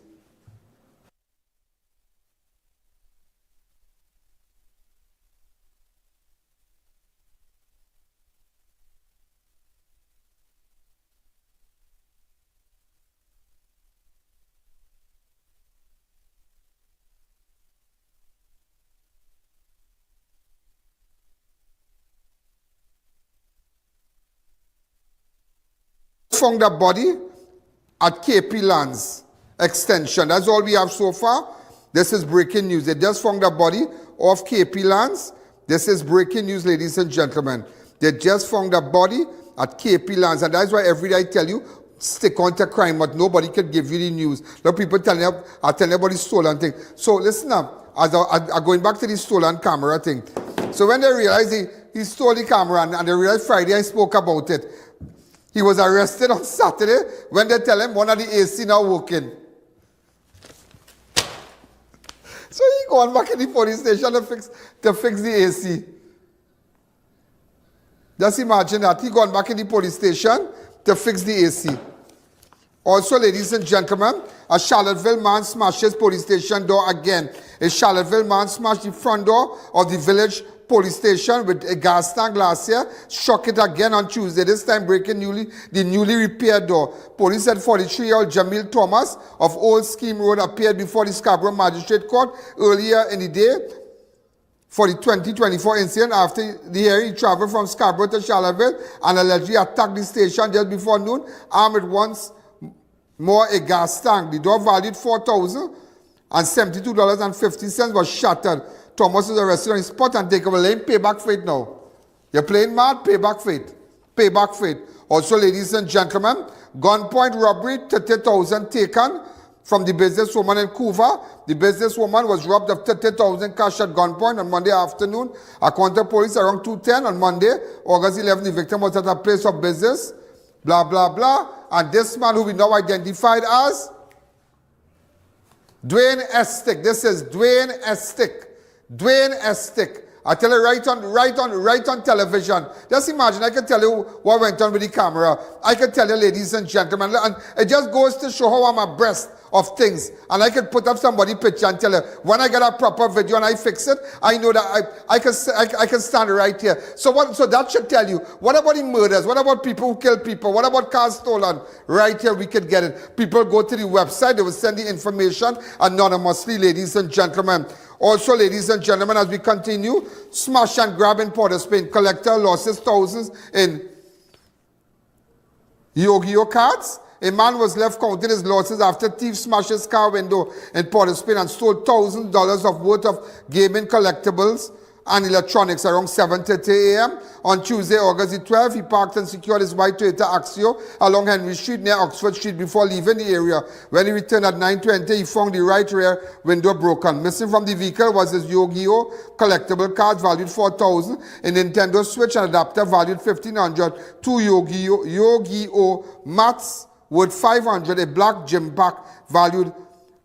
B: Found a body at KP Lands Extension. That's all we have so far. This is breaking news. They just found a body off KP Lands. This is breaking news, ladies and gentlemen. They just found a body at KP Lands. And that's why every day I tell you, stick on to crime, but nobody can give you the news. A lot of people telling about the stolen thing. So listen up, going back to the stolen camera thing. So when they realized he stole the camera and they realized Friday I spoke about it, he was arrested on Saturday when they tell him one of the AC now working. So he gone back in the police station to fix the AC. Just imagine that. He gone back in the police station to fix the AC. Also, ladies and gentlemen, a Charlottesville man smashed his police station door again. A Charlottesville man smashed the front door of the village police station with a gas tank last year, struck it again on Tuesday, this time breaking the newly repaired door. Police said 43-year-old Jamil Thomas of Old Scheme Road appeared before the Scarborough Magistrate Court earlier in the day for the 2024 incident. After the hearing, he traveled from Scarborough to Charlottesville and allegedly attacked the station just before noon, armed with once more a gas tank. The door valued $4,072.50 was shattered. Thomas was arrested on the spot and taken away. Pay back for it now. You're playing mad? Pay back for it. Pay back for it. Also, ladies and gentlemen, gunpoint robbery, 30,000 taken from the businesswoman in Couva. The businesswoman was robbed of 30,000 cash at gunpoint on Monday afternoon. According to police, around 2:10 on Monday, August 11, the victim was at a place of business. Blah, blah, blah. And this man who we now identified as Dwayne Estick. This is Dwayne Estick. Dwayne Estick. I tell you right on television. Just imagine, I can tell you what went on with the camera. I can tell you, ladies and gentlemen, and it just goes to show how I'm abreast of things. And I can put up somebody's picture and tell you, when I get a proper video and I fix it, I know that I can stand right here. So that should tell you, what about the murders? What about people who kill people? What about cars stolen? Right here, we could get it. People go to the website, they will send the information anonymously, ladies and gentlemen. Also, ladies and gentlemen, as we continue, smash and grab in Port of Spain. Collector losses thousands in Yu-Gi-Oh cards. A man was left counting his losses after thieves smashed his car window in Port of Spain and stole $1,000 of worth of gaming collectibles and electronics around 7:30 a.m. On Tuesday, August the 12th, he parked and secured his white Toyota Axio along Henry Street near Oxford Street before leaving the area. When he returned at 9:20, he found the right rear window broken. Missing from the vehicle was his Yu-Gi-Oh collectible cards valued $4,000, a Nintendo Switch and adapter valued $1,500, two Yu-Gi-Oh mats worth $500, a black gym pack valued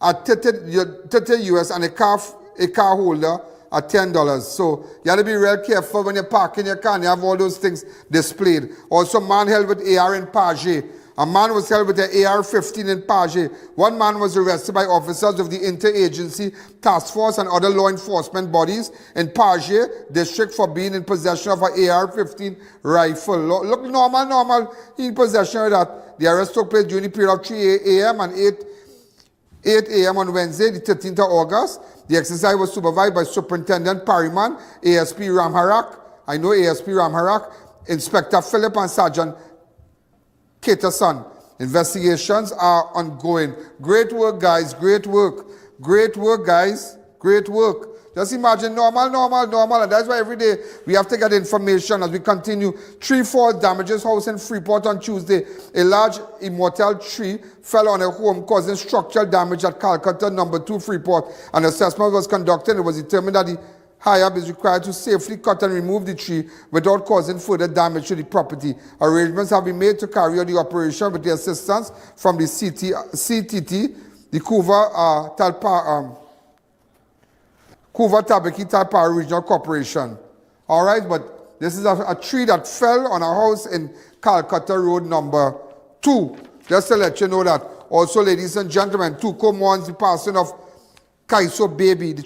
B: at $30 US, and a car holder at $10. So you have to be real careful when you're parking your car and you have all those things displayed. Also, man held with AR in Page. A A man was held with an AR-15 in Paje. One man was arrested by officers of the Interagency Task Force and other law enforcement bodies in Paje district for being in possession of an AR-15 rifle. Look normal, in possession of that. The arrest took place during the period of 3 a.m. and 8 a.m. on Wednesday, the 13th of August. The exercise was supervised by Superintendent Parryman, ASP Ramharak, I know ASP Ramharak, Inspector Philip and Sergeant Caterson. Investigations are ongoing. Great work, guys. Great work. Great work, guys. Great work. Just imagine normal. And that's why every day we have to get information as we continue. 3 falls damages house in Freeport on Tuesday. A large immortal tree fell on a home causing structural damage at Calcutta No. 2 Freeport. An assessment was conducted and it was determined that the HIAB is required to safely cut and remove the tree without causing further damage to the property. Arrangements have been made to carry out the operation with the assistance from the CTT, the Kuva Tabaki Talpa Regional Corporation. All right, but this is a tree that fell on a house in Calcutta Road No. 2. Just to let you know that. Also, ladies and gentlemen, Tuco mourns the passing of Kaiso Baby. The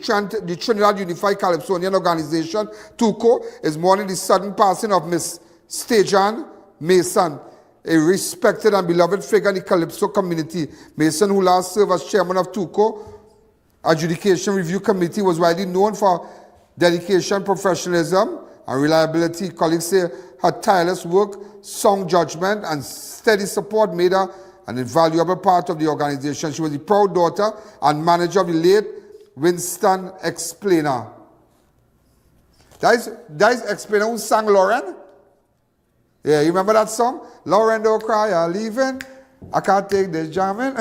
B: Trinidad Unified Calypsonian Organization, Tuco, is mourning the sudden passing of Miss Stajan Mason, a respected and beloved figure in the Calypso community. Mason, who last served as chairman of Tuco Adjudication Review Committee, was widely known for dedication, professionalism, and reliability. Colleagues say her tireless work, sound judgment, and steady support made her an invaluable part of the organization. She was the proud daughter and manager of the late Winston Explainer. That is Explainer who sang Lauren? Yeah, you remember that song? Lauren, don't cry, I'm leaving. I can't take this jamming.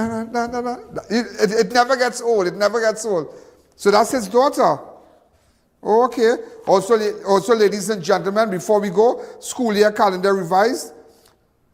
B: It never gets old. It never gets old. So that's his daughter. Okay. Also, ladies and gentlemen, before we go, school year calendar revised.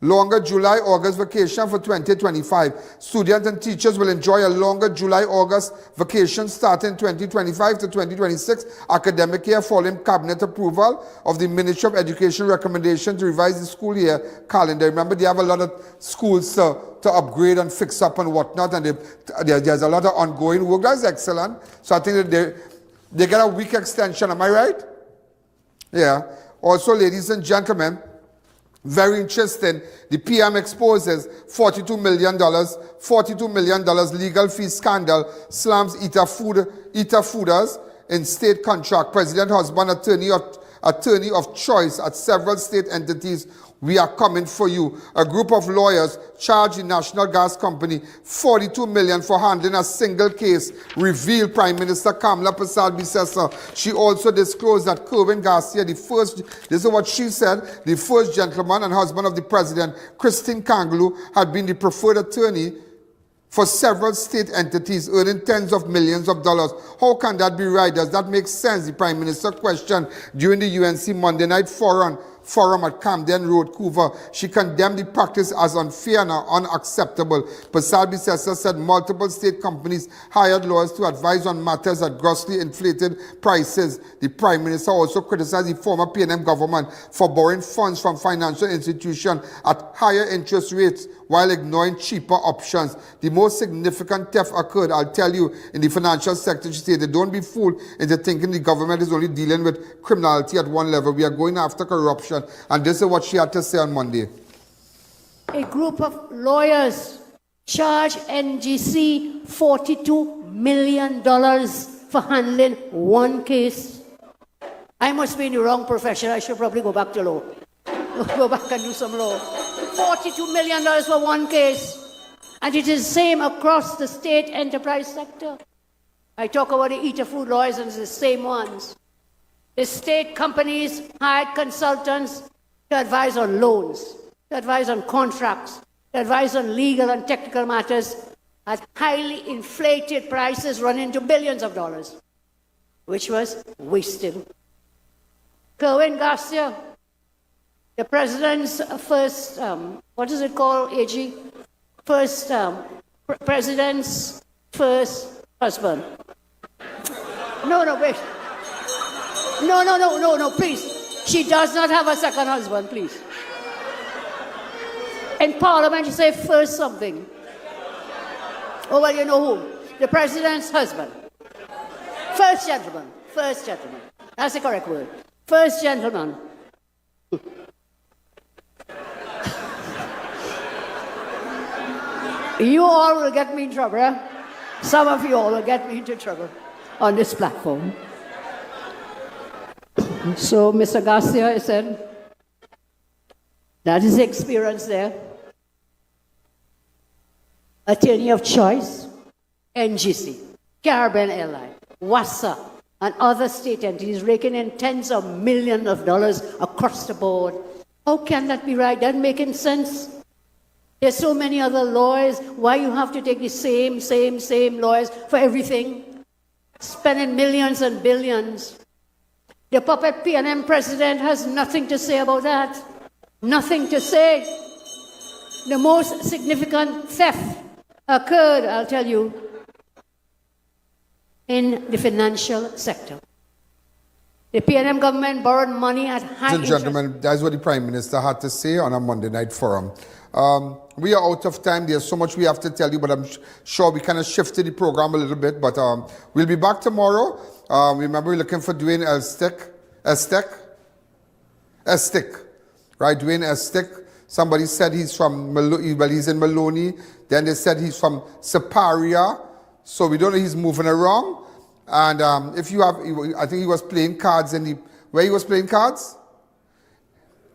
B: Longer July-August vacation for 2025. Students and teachers will enjoy a longer July-August vacation starting 2025 to 2026 academic year following cabinet approval of the Ministry of Education recommendation to revise the school year calendar. Remember, they have a lot of schools to upgrade and fix up and whatnot, and there's a lot of ongoing work. That's excellent. So I think that they get a week extension. Am I right? Yeah. Also, ladies and gentlemen, very interesting. The PM exposes $42 million legal fee scandal slams Eater Fooders in state contract. President husband attorney of choice at several state entities. We are coming for you. A group of lawyers charged the National Gas Company $42 million for handling a single case, revealed Prime Minister Kamala Persad-Bissessar. She also disclosed that Kerwin Garcia, this is what she said, the first gentleman and husband of the president, Christine Kanglu, had been the preferred attorney for several state entities, earning tens of millions of dollars. How can that be right? Does that make sense? The Prime Minister questioned during the UNC Monday night forum at Camden Road, Couva. She condemned the practice as unfair and unacceptable. Persad-Bissessar said multiple state companies hired lawyers to advise on matters at grossly inflated prices. The Prime Minister also criticized the former PNM government for borrowing funds from financial institutions at higher interest rates while ignoring cheaper options. The most significant theft occurred, I'll tell you, in the financial sector. She stated, don't be fooled into thinking the government is only dealing with criminality at one level. We are going after corruption. And this is what she had to say on Monday.
A: A group of lawyers charged NGC $42 million for handling one case. I must be in the wrong profession. I should probably go back to law. Go back and do some law. $42 million for one case. And it is the same across the state enterprise sector. I talk about the Eater Food lawyers and it's the same ones. The state companies hired consultants to advise on loans, to advise on contracts, to advise on legal and technical matters at highly inflated prices running to billions of dollars, which was wasted. Kerwin Garcia, the president's first, what is it called, AG? First, president's first husband. No, wait. No, please. She does not have a second husband, please. In Parliament, you say first something. Oh, well, you know who? The President's husband. First gentleman. First gentleman. That's the correct word. First gentleman. You all will get me in trouble, eh? Some of you all will get me into trouble on this platform. So, Mr. Garcia said, that is the experience there. Attorney of choice, NGC, Caribbean Airline, WASA, and other state entities raking in tens of millions of dollars across the board. How can that be right? That making sense? There's so many other lawyers. Why you have to take the same lawyers for everything? Spending millions and billions. The puppet PNM president has nothing to say about that. Nothing to say. The most significant theft occurred, I'll tell you, in the financial sector. The PNM government borrowed money at high interest.
B: Gentlemen, that's what the Prime Minister had to say on a Monday night forum. We are out of time. There's so much we have to tell you, but I'm sure we kind of shifted the program a little bit. But we'll be back tomorrow. Remember, we're looking for Dwayne Estick. Right, Dwayne Estick. Somebody said he's from, he's in Maloney. Then they said he's from Siparia. So we don't know, he's moving around. And if you have, I think he was playing cards where he was playing cards?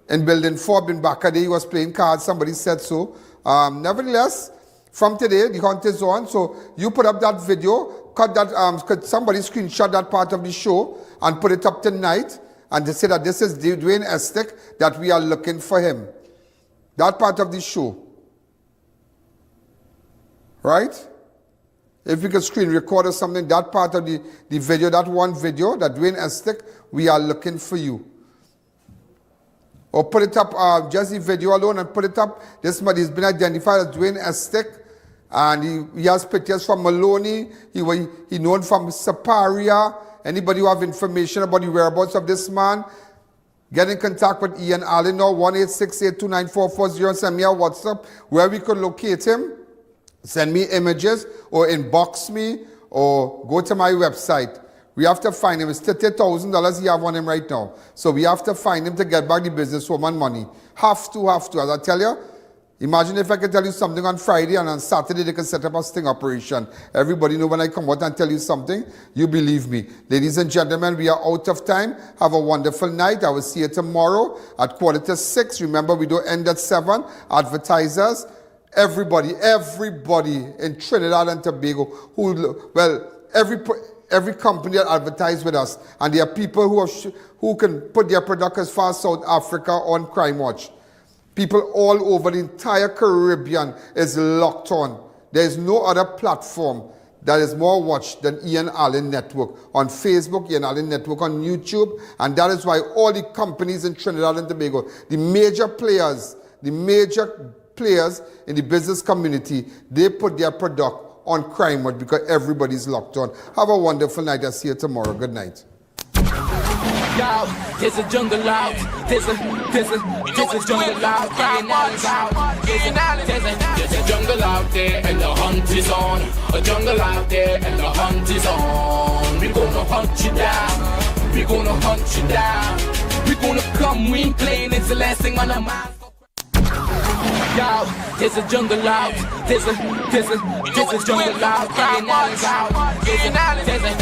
B: In Building 4, in Bacade, he was playing cards. Somebody said so. Nevertheless, from today, the hunt is on. So you put up that video, cut that, could somebody screenshot that part of the show and put it up tonight. And they say that this is Dwayne Estick, that we are looking for him. That part of the show. Right? If you could screen record or something, that part of the video, that one video, that Dwayne Estick, we are looking for you. Or put it up, just the video alone and put it up. This man has been identified as Dwayne Estick. And he has pictures from Maloney. He known from Siparia. Anybody who have information about the whereabouts of this man, get in contact with Ian Alleyne now, 1-868-294-4040. Send me a WhatsApp where we could locate him. Send me images or inbox me or go to my website. We have to find him. It's $30,000 he have on him right now. So we have to find him to get back the businesswoman money. Have to. As I tell you, imagine if I could tell you something on Friday and on Saturday they could set up a sting operation. Everybody know when I come out and tell you something, you believe me. Ladies and gentlemen, we are out of time. Have a wonderful night. I will see you tomorrow at 5:45. Remember, we don't end at 7. Advertisers, everybody in Trinidad and Tobago every company that advertise with us, and there are people who can put their product as far as South Africa on Crime Watch. People all over the entire Caribbean is locked on. There is no other platform that is more watched than I.A.N. Alleyne Network. On Facebook, I.A.N. Alleyne Network on YouTube, and that is why all the companies in Trinidad and Tobago, the major players in the business community, they put their product on Crime Watch because everybody's locked on. Have a wonderful night. I'll see you tomorrow. Good night.
D: Yo, there's a jungle out. There's a jungle out. There's a jungle out there and the hunt is on. A jungle out there and the hunt is on. We're gonna hunt you down. We're gonna hunt you down. We're gonna come, we ain't playing. It's the last thing on our mind. Yo, there's a jungle out. There's a jungle out. There's a